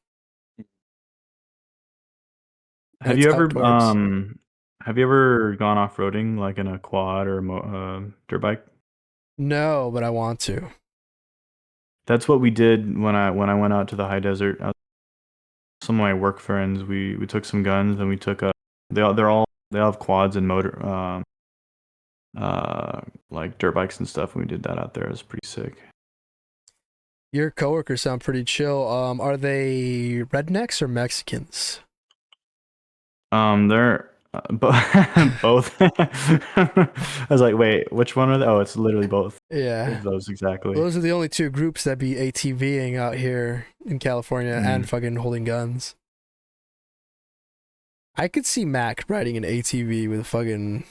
And have it's you ever outdoors. gone off roading like in a quad or dirt bike? No, but I want to. That's what we did when I went out to the high desert. Some of my work friends, we took some guns and we took a they all have quads and motor like dirt bikes and stuff, and we did that out there. It was pretty sick. Your coworkers sound pretty chill. Are they rednecks or Mexicans? They're both. I was like, wait, which one are they? Oh, it's literally both Yeah. of those exactly. Those are the only two groups that be ATVing out here in California and fucking holding guns. I could see Mac riding an ATV with a fucking.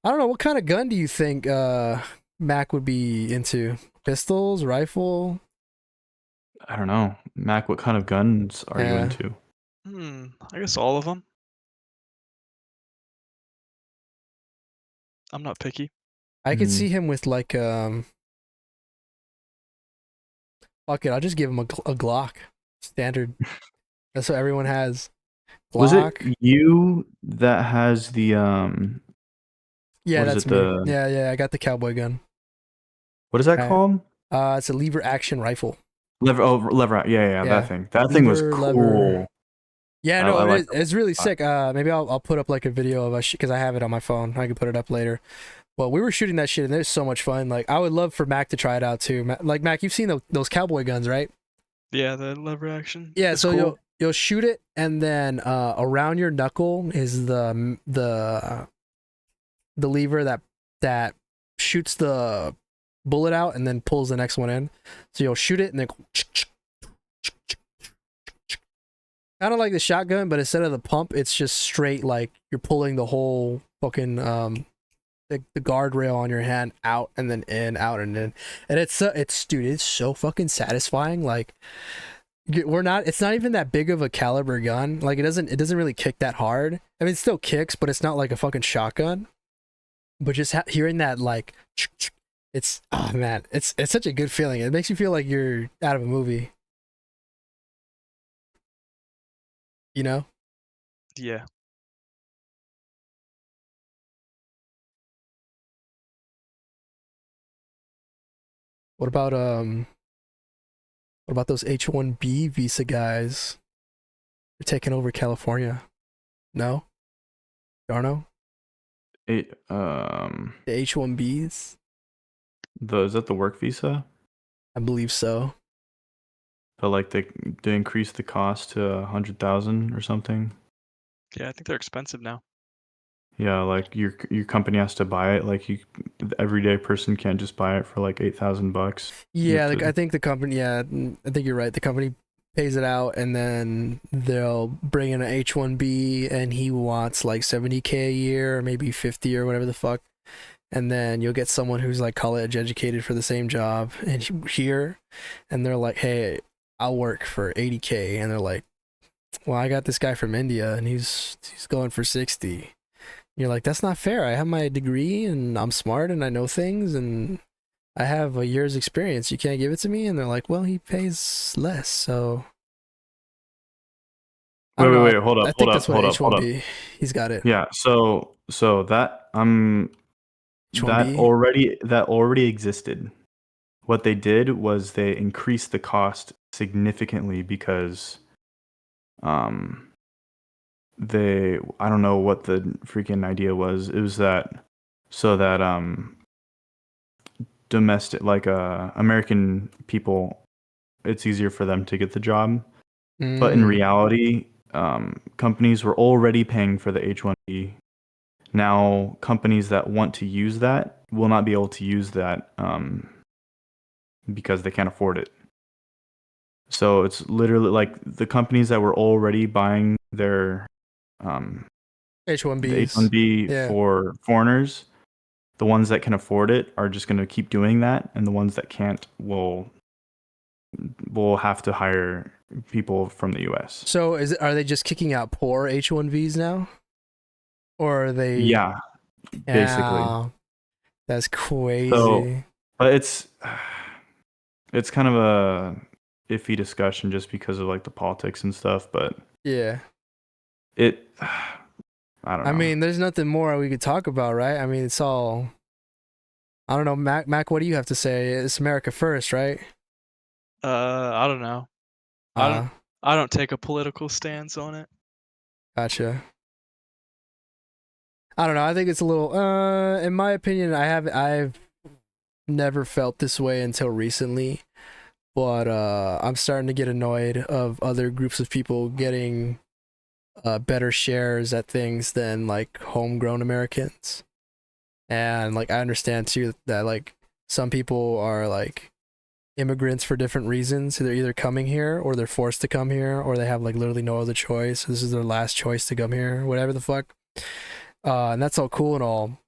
I don't know, what kind of gun do you think Mac would be into? Pistols, rifle? I don't know, Mac. What kind of guns are you Yeah. into? I guess all of them. I'm not picky. I could see him with like fuck it, I'll just give him a Glock. Standard. That's what everyone has. Glock. Was it you that has the Yeah, what is that's it, me. the Yeah, I got the cowboy gun. what is that called? It's a lever action rifle. Lever. Yeah, Yeah. that thing. That thing was Lever. cool. Yeah, I no, it like is. It's really that a lot. sick. Maybe I'll put up like a video of us because I have it on my phone. I can put it up later. Well, we were shooting that shit and it was so much fun. Like I would love for Mac to try it out too. Like Mac, you've seen those cowboy guns, right? Yeah, the lever action. Yeah. It's So cool. you'll shoot it and then around your knuckle is the lever that shoots the bullet out and then pulls the next one in. So you'll shoot it and then kind of like the shotgun, but instead of the pump, it's just straight like you're pulling the whole fucking the guardrail on your hand out and then in, out and in, and it's dude, it's so fucking satisfying. Like it's not even that big of a caliber gun. Like it doesn't really kick that hard. I mean, it still kicks, but it's not like a fucking shotgun. But just hearing that like, it's oh man, it's such a good feeling. It makes you feel like you're out of a movie. You know. Yeah. What about What about those H-1B visa guys? They're taking over California. No? Darno? It The H-1Bs? is that the work visa? I believe so. But like they increased the cost to 100,000 or something. Yeah, I think they're expensive now. Yeah, like your company has to buy it. Like the everyday person can't just buy it for like $8,000. You Yeah, have like, I to. think the company, yeah, I think you're right. The company pays it out and then they'll bring in an H-1B and he wants like 70K a year or maybe 50 or whatever the fuck. And then you'll get someone who's like college educated for the same job and here, and they're like, hey, I'll work for 80K. And they're like, well, I got this guy from India and he's going for 60. You're like, that's not fair. I have my degree and I'm smart and I know things and I have a year's experience. You can't give it to me? And they're like, well, he pays less. So I Wait, don't wait, know. wait. Hold I up, hold think up, that's what hold up, hold up. H1B, he's got it. Yeah. So that H1B. that already existed. What they did was they increased the cost significantly because um they I don't know what the freaking idea was. It was that so that domestic like American people, it's easier for them to get the job. But in Mm. reality, companies were already paying for the H-1B. Now companies that want to use that will not be able to use that because they can't afford it. So it's literally like the companies that were already buying um, the H1Bs. H-1B Yeah. for foreigners, the ones that can afford it are just going to keep doing that, and the ones that can't will have to hire people from the U.S. So are they just kicking out poor H1Bs now? Or are they? Yeah, basically. Yeah, that's So, crazy. but it's kind of a iffy discussion just because of like the politics and stuff. But Yeah. it, I don't I know. mean, there's nothing more we could talk about, right? I mean, it's all. I don't know, Mac. What do you have to say? It's America first, right? I don't know. I don't Uh, I don't take a political stance on it. gotcha. I don't know. I think it's a little. In my opinion, I've never felt this way until recently, but I'm starting to get annoyed of other groups of people getting better shares at things than like homegrown Americans. And like I understand too that like some people are like immigrants for different reasons. They're either coming here or they're forced to come here or they have like literally no other choice. This is their last choice to come here, whatever the fuck. And that's all cool and all.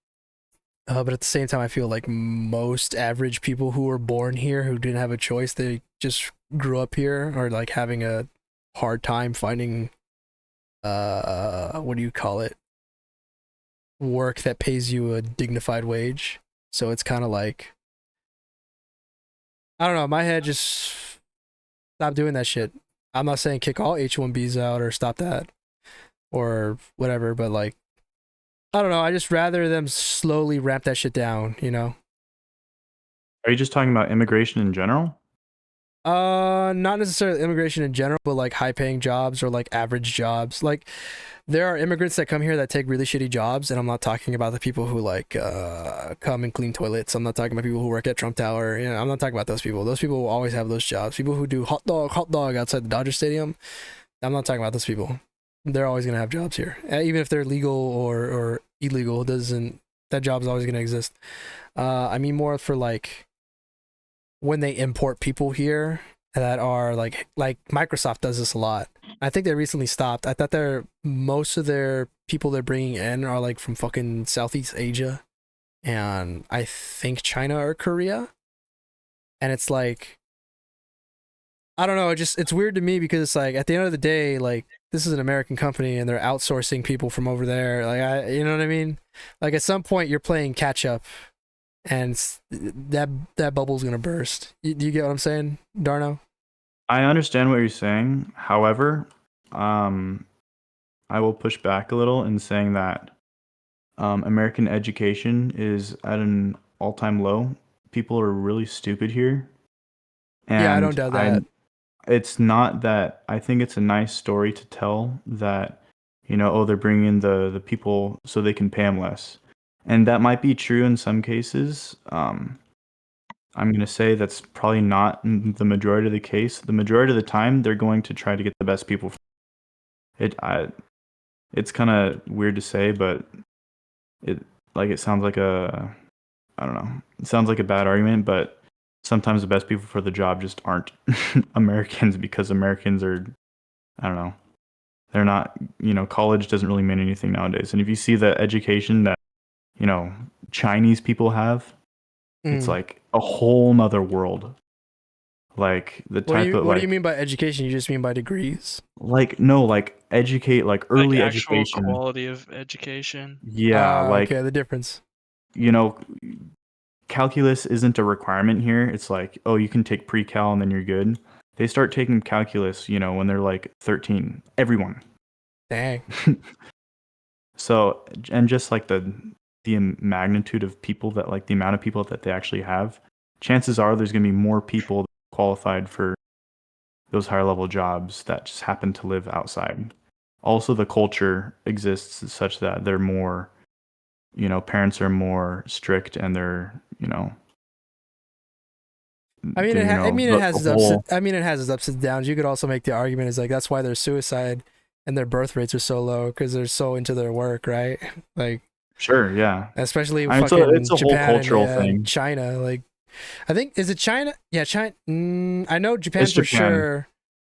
But at the same time, I feel like most average people who were born here who didn't have a choice, they just grew up here, are like having a hard time finding what do you call it? Work that pays you a dignified wage. So it's kind of like I don't know. My head just stop doing that shit. I'm not saying kick all H1Bs out or stop that or whatever, but like I don't know. I just rather them slowly ramp that shit down. You know. Are you just talking about immigration in general? Not necessarily immigration in general, but like high paying jobs or like average jobs. Like there are immigrants that come here that take really shitty jobs, and I'm not talking about the people who like come and clean toilets. I'm not talking about people who work at Trump Tower. You know, I'm not talking about those people. Those people will always have those jobs. People who do hot dog outside the Dodger Stadium. I'm not talking about those people. They're always gonna have jobs here, even if they're legal or illegal. Doesn't that job's always gonna exist? I mean more for like when they import people here that are like Microsoft does this a lot. I think they recently stopped. I thought they're most of their people they're bringing in are like from fucking Southeast Asia and I think China or Korea. And it's like I don't know, it's weird to me because it's like at the end of the day, like this is an American company and they're outsourcing people from over there. Like you know what I mean? Like at some point you're playing catch up and that bubble's gonna burst. Do you get what I'm saying, Darno? I understand what you're saying. However, um, I will push back a little in saying that American education is at an all-time low. People are really stupid here, Yeah, I don't and doubt that. it's not that. I think it's a nice story to tell that, oh, they're bringing in the people so they can pay them less, and that might be true in some cases. I'm gonna say that's probably not the majority of the case. The majority of the time, they're going to try to get the best people. It it's kind of weird to say, but it it sounds like a, I don't know. It sounds like a bad argument, but sometimes the best people for the job just aren't Americans, because Americans are, I don't know. They're not, college doesn't really mean anything nowadays. And if you see the education that, you know, Chinese people have, it's Mm. like a whole nother world. Like the type of What do you mean by education? You just mean by degrees? no, like educate, like Like early actual education. quality of education. Yeah, Okay, the difference. you know, calculus isn't a requirement here. It's like, oh, you can take pre-cal and then you're good. They start taking calculus, when they're like 13. Everyone. Dang. So, and just like the magnitude of people, that like the amount of people that they actually have, chances are there's going to be more people qualified for those higher level jobs that just happen to live outside. Also, the culture exists such that they're more, parents are more strict, and they're, I mean, it has the its ups. whole. I mean, it has its ups and downs. You could also make the argument is like that's why their suicide and their birth rates are so low because they're so into their work, right? Like, Sure, yeah. especially I mean, it's fucking a whole Japan cultural and thing. China. Like, I think is it China? Yeah, China. I know Japan It's for Japan. sure.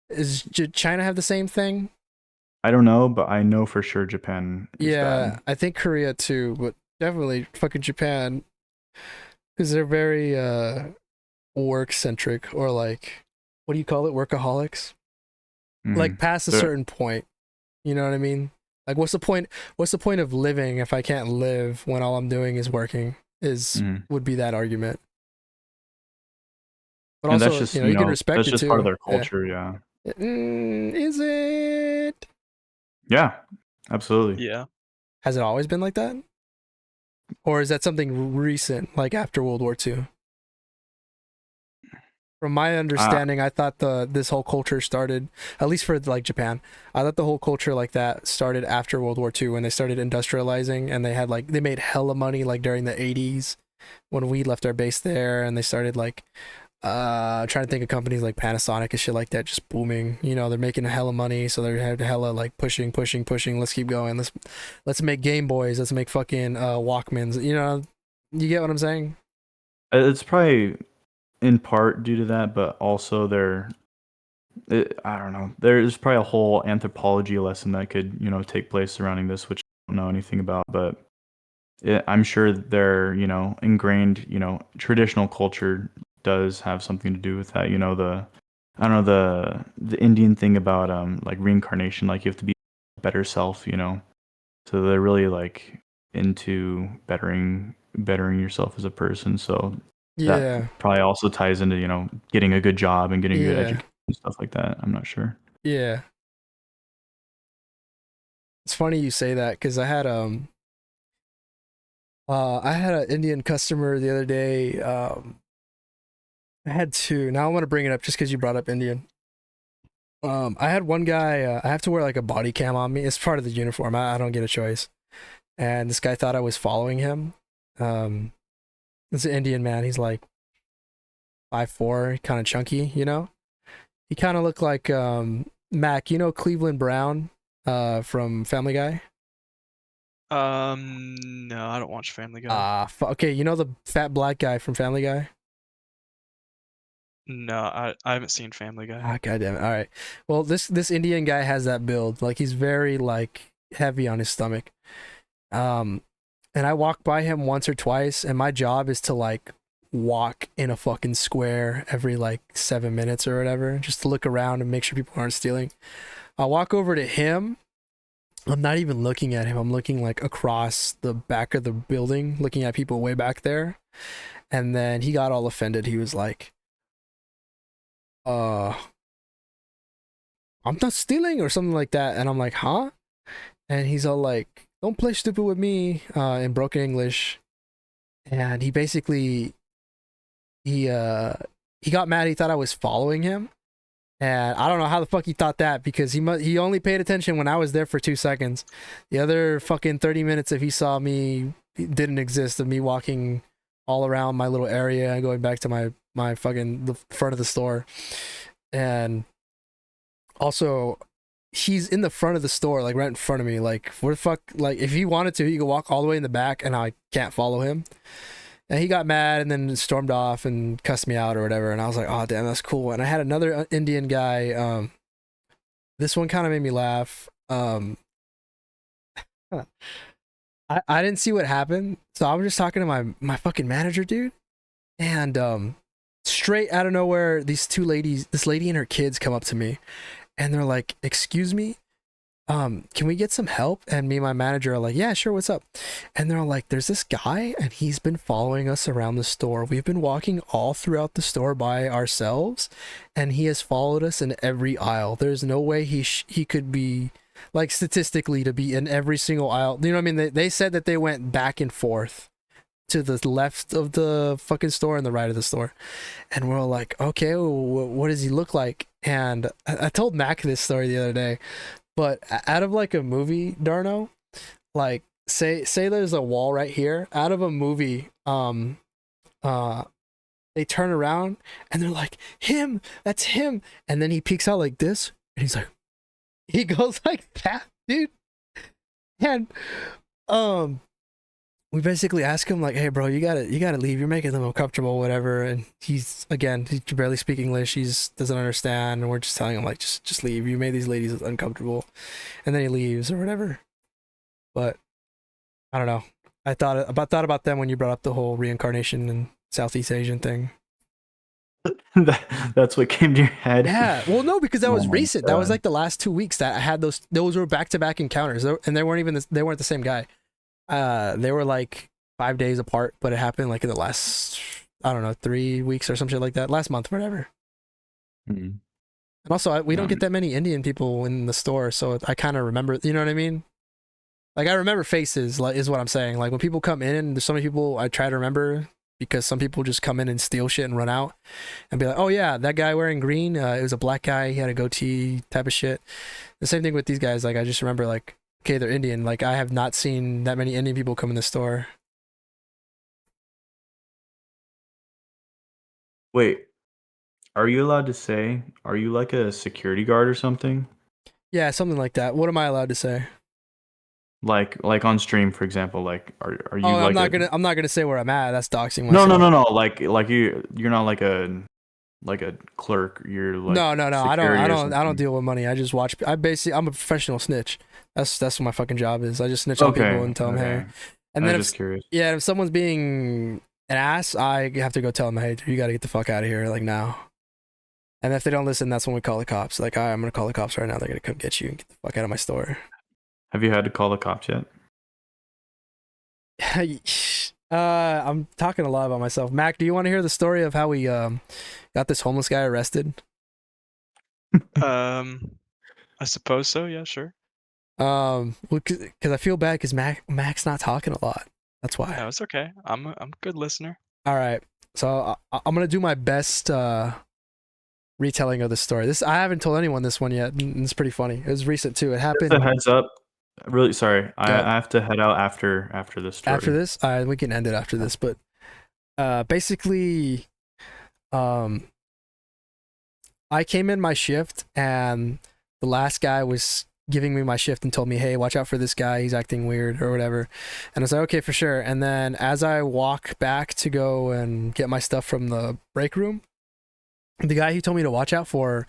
Is China have the same thing? I don't know, but I know for sure Japan is Yeah, bad. I think Korea too, but definitely fucking Japan because they're very work centric, or like, what do you call it, workaholics, like Mm. past a The- certain point, you know what I mean? Like, what's the point of living if I can't live when all I'm doing is working, is mm. would be that argument. But And that's also, just, you can respect that's it just part of too. their Yeah. culture, yeah. Is it, Yeah, absolutely. Yeah. has it always been like that, or is that something recent, like after World War II? From my Uh, understanding, I thought this whole culture started, at least for like Japan. I thought the whole culture like that started after World War II, when they started industrializing, and they made hella money like during the 80s when we left our base there, and they started like trying to think of companies like Panasonic and shit like that just booming. They're making hella money, so they had hella like pushing, pushing, pushing. Let's keep going. Let's make Game Boys. Let's make fucking Walkmans. You get what I'm saying? it's probably in part due to that, but also I don't know. There's probably a whole anthropology lesson that could, take place surrounding this, which I don't know anything about, but I'm sure their, ingrained, traditional culture does have something to do with that. I don't know, the Indian thing about like reincarnation, like you have to be a better self, So they're really like into bettering yourself as a person. So that Yeah, probably also ties into, getting a good job and getting a good yeah, education and stuff like that. I'm not sure. yeah. It's funny you say that because I had an Indian customer the other day. I had two. Now I want to bring it up just because you brought up Indian. I had one guy. I have to wear like a body cam on me. It's part of the uniform. I don't get a choice. And this guy thought I was following him. Um, it's an Indian man. He's like 5'4", kind of chunky. He kind of looked like Mac. Cleveland Brown, from Family Guy. No, I don't watch Family Guy. Okay. The fat black guy from Family Guy. No, I haven't seen Family Guy. God damn it. All right. Well, this Indian guy has that build. Like, he's very like heavy on his stomach. And I walked by him once or twice, and my job is to like walk in a fucking square every like 7 minutes or whatever, just to look around and make sure people aren't stealing. I walk over to him. I'm not even looking at him. I'm looking like across the back of the building, looking at people way back there. And then he got all offended. He was like, uh, I'm not stealing or something like that. And I'm like, huh? And he's all like, don't play stupid with me, in broken English. And he basically, he got mad. He thought I was following him. And I don't know how the fuck he thought that, because he only paid attention when I was there for 2 seconds. The other fucking 30 minutes, if he saw me, didn't exist, of me walking all around my little area and going back to my fucking the front of the store. And also, he's in the front of the store, like right in front of me. Like, what the fuck? Like, if he wanted to, he could walk all the way in the back, and I can't follow him. And he got mad and then stormed off and cussed me out or whatever. And I was like, oh, damn, that's cool. And I had another Indian guy. This one kind of made me laugh. I didn't see what happened. So I was just talking to my fucking manager, dude. And straight out of nowhere, this lady and her kids come up to me. And they're like, excuse me? Can we get some help? And me and my manager are like, yeah, sure, what's up? And they're like, there's this guy and he's been following us around the store. We've been walking all throughout the store by ourselves, and he has followed us in every aisle. There's no way he could be, like, statistically, to be in every single aisle. You know what I mean? They said that they went back and forth to the left of the fucking store and the right of the store. And we're all like, okay, well, what does he look like? And I told Mac this story the other day. But out of like a movie, Darno, like say there's a wall right here. Out of a movie, they turn around and they're like, him, that's him. And then he peeks out like this, and he's like, he goes like that, dude. And we basically ask him like, hey bro, you gotta leave. You're making them uncomfortable, whatever. And he barely speak English. He doesn't understand. And we're just telling him like, just leave. You made these ladies uncomfortable. And then he leaves or whatever. But I don't know. I thought about them when you brought up the whole reincarnation and Southeast Asian thing. That's what came to your head. Yeah. Well, no, because that was recent. God. That was like the last 2 weeks that I had those. Those were back-to-back encounters, and they weren't the same guy. They were like 5 days apart, but it happened like in the last, I don't know, 3 weeks or some shit like that. Last month, whatever. Mm-hmm. And also, we don't get that many Indian people in the store, so I kind of remember. You know what I mean? Like, I remember faces, like, is what I'm saying. Like, when people come in, and there's so many people I try to remember, because some people just come in and steal shit and run out and be like, oh yeah, that guy wearing green, it was a black guy, he had a goatee type of shit. The same thing with these guys. Like, I just remember like, okay, they're Indian. Like, I have not seen that many Indian people come in the store. Wait, are you allowed to say, are you like a security guard or something? Yeah, something like that. What am I allowed to say? Like on stream, for example. Like, are you? Oh, like I'm not gonna say where I'm at. That's doxing No, myself. no. Like you're not like a clerk. You're like no. I security or don't something. deal with money. I just watch. I'm a professional snitch. That's what my fucking job is. I just snitch on people and tell them, hey. And then I'm just curious. Yeah, if someone's being an ass, I have to go tell them, hey, you got to get the fuck out of here, like, now. And if they don't listen, that's when we call the cops. Like, all right, I'm gonna call the cops right now. They're gonna come get you and get the fuck out of my store. Have you had to call the cops yet? I'm talking a lot about myself. Mac, do you want to hear the story of how we got this homeless guy arrested? I suppose so. Yeah, sure. Because I feel bad because Mac's not talking a lot. That's why. No, it's okay. I'm a good listener. All right, so I'm gonna do my best retelling of the story. I haven't told anyone this one yet. It's pretty funny. It was recent too. It happened. Just a heads up. Really sorry. I have to head out after this story. After this, we can end it after this. But basically, I came in my shift, and the last guy was giving me my shift and told me, hey, watch out for this guy, he's acting weird or whatever. And I was like, okay, for sure. And then as I walk back to go and get my stuff from the break room, the guy he told me to watch out for,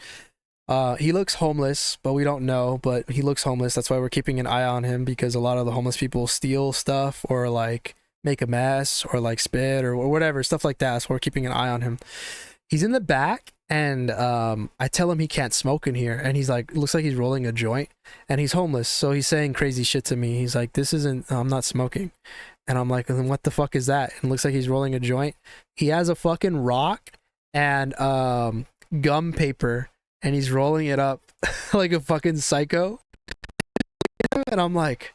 he looks homeless, but we don't know, but he looks homeless. That's why we're keeping an eye on him, because a lot of the homeless people steal stuff or like make a mess or like spit or whatever, stuff like that. So we're keeping an eye on him. He's in the back, and I tell him he can't smoke in here, and he's like, looks like he's rolling a joint, and he's homeless, so he's saying crazy shit to me. He's like, I'm not smoking. And I'm like, then what the fuck is that? And it looks like he's rolling a joint. He has a fucking rock and gum paper, and he's rolling it up like a fucking psycho. And I'm like,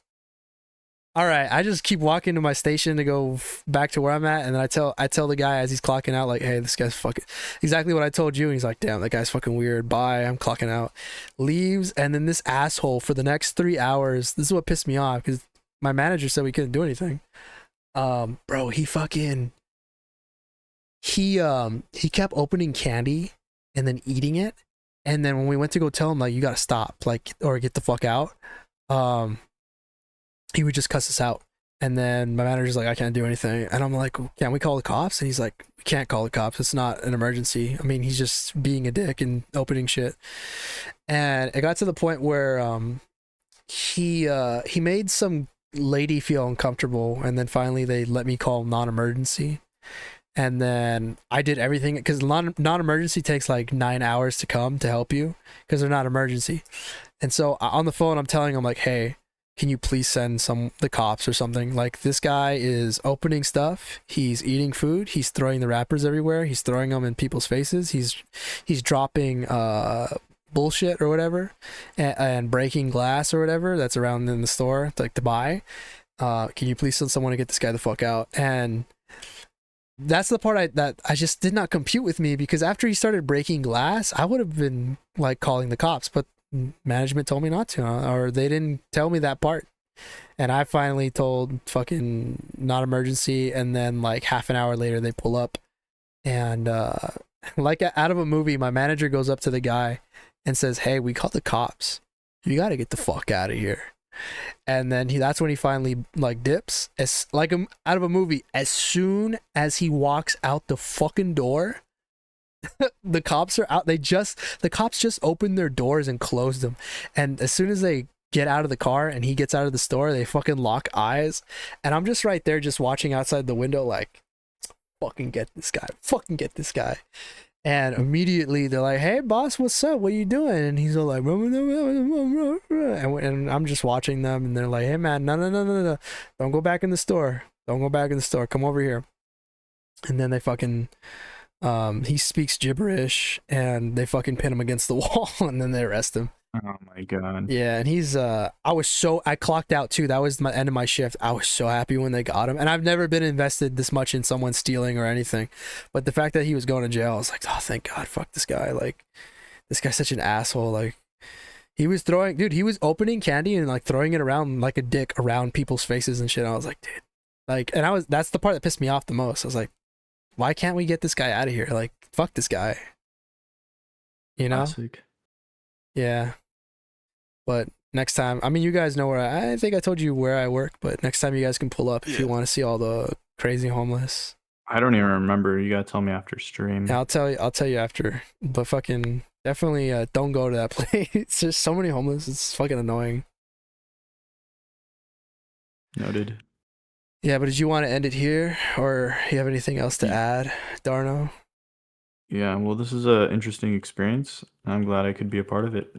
All right, I just keep walking to my station to go back to where I'm at, and then I tell the guy as he's clocking out, like, hey, this guy's fucking exactly what I told you. And he's like, damn, that guy's fucking weird. Bye, I'm clocking out. Leaves, and then this asshole for the next 3 hours. This is what pissed me off because my manager said we couldn't do anything. Bro, he kept opening candy and then eating it, and then when we went to go tell him like you gotta stop, like, or get the fuck out, he would just cuss us out. And then my manager's like, I can't do anything. And I'm like, can we call the cops? And he's like, we can't call the cops. It's not an emergency. I mean, he's just being a dick and opening shit. And it got to the point where he made some lady feel uncomfortable. And then finally they let me call non-emergency. And then I did everything because non-emergency takes like 9 hours to come to help you because they're not emergency. And so on the phone, I'm telling him like, hey, can you please send the cops or something? Like, this guy is opening stuff. He's eating food. He's throwing the wrappers everywhere. He's throwing them in people's faces. He's dropping bullshit or whatever, and breaking glass or whatever that's around in the store like to buy. Can you please send someone to get this guy the fuck out? And that's the part that I just did not compute with me, because after he started breaking glass, I would have been like calling the cops, but management told me not to, or they didn't tell me that part. And I finally told fucking not emergency, and then like half an hour later they pull up, and like out of a movie, my manager goes up to the guy and says, hey, we called the cops, you got to get the fuck out of here. And then that's when he finally like dips, as like out of a movie. As soon as he walks out the fucking door, the cops are out. The cops just opened their doors and closed them. And as soon as they get out of the car and he gets out of the store, they fucking lock eyes. And I'm just right there just watching outside the window like, fucking get this guy. And immediately they're like, hey boss, what's up, what are you doing? And he's all like, and I'm just watching them, and they're like, hey man, no, don't go back in the store, come over here. And then they fucking he speaks gibberish, and they fucking pin him against the wall, and then they arrest him. Oh my god. Yeah, and he's I clocked out too. That was my end of my shift. I was so happy when they got him, and I've never been invested this much in someone stealing or anything. But the fact that he was going to jail, I was like, oh thank God, fuck this guy. Like, this guy's such an asshole. Like, he was opening candy and like throwing it around like a dick around people's faces and shit. I was like, dude, like, and that's the part that pissed me off the most. I was like, why can't we get this guy out of here? Like, fuck this guy. You know? Classic. Yeah. But next time, I mean, you guys know I think I told you where I work, but next time you guys can pull up if you want to see all the crazy homeless. I don't even remember. You gotta tell me after stream. Yeah, I'll tell you after. But fucking definitely don't go to that place. There's so many homeless. It's fucking annoying. Noted. Yeah, but did you want to end it here, or you have anything else to add, Darno? Yeah, well, this is a interesting experience. I'm glad I could be a part of it.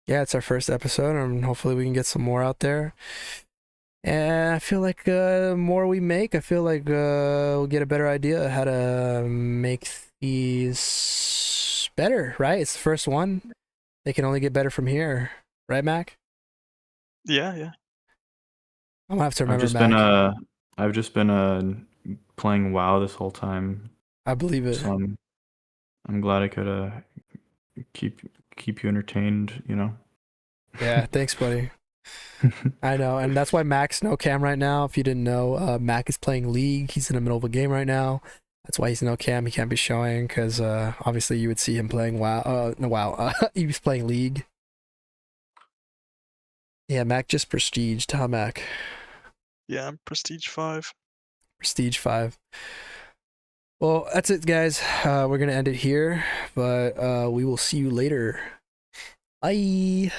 Yeah, it's our first episode, and hopefully we can get some more out there. And I feel like the more we make, I feel like we'll get a better idea of how to make these better, right? It's the first one. They can only get better from here. Right, Mac? Yeah. I'm gonna have to remember Mac. I've just been playing WoW this whole time. I believe it. So I'm glad I could keep you entertained, you know. Yeah, thanks, buddy. I know, and that's why Mac's no cam right now. If you didn't know, Mac is playing League. He's in the middle of a game right now. That's why he's no cam. He can't be showing because obviously you would see him playing WoW. No, WoW. He was playing League. Yeah, Mac just prestiged, huh, Mac? Yeah, I'm Prestige 5. Prestige 5. Well, that's it, guys. We're gonna end it here, but we will see you later. Bye.